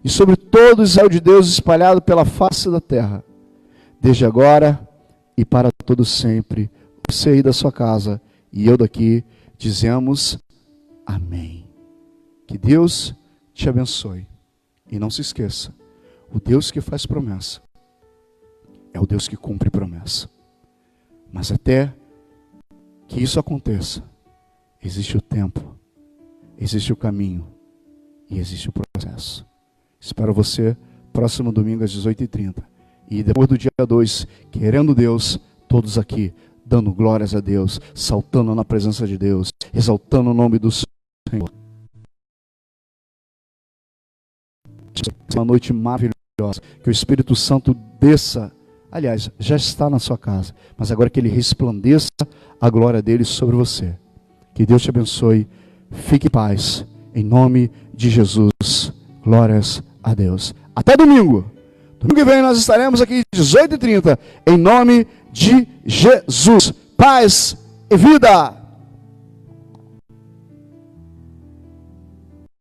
e sobre todo o Israel de Deus espalhado pela face da terra, desde agora e para todo sempre. Você aí da sua casa e eu daqui dizemos amém. Que Deus te abençoe. E não se esqueça, o Deus que faz promessa é o Deus que cumpre promessa. Mas até que isso aconteça, existe o tempo, existe o caminho e existe o processo. Espero você próximo domingo às 18h30. E depois do dia 2, querendo Deus, todos aqui, dando glórias a Deus, saltando na presença de Deus, exaltando o nome do Senhor. Uma noite maravilhosa, que o Espírito Santo desça. Aliás, já está na sua casa, mas agora que ele resplandeça a glória dele sobre você. Que Deus te abençoe. Fique em paz. Em nome de Jesus. Glórias a Deus. Até domingo. Domingo que vem nós estaremos aqui às 18h30. Em nome de Jesus. Paz e vida.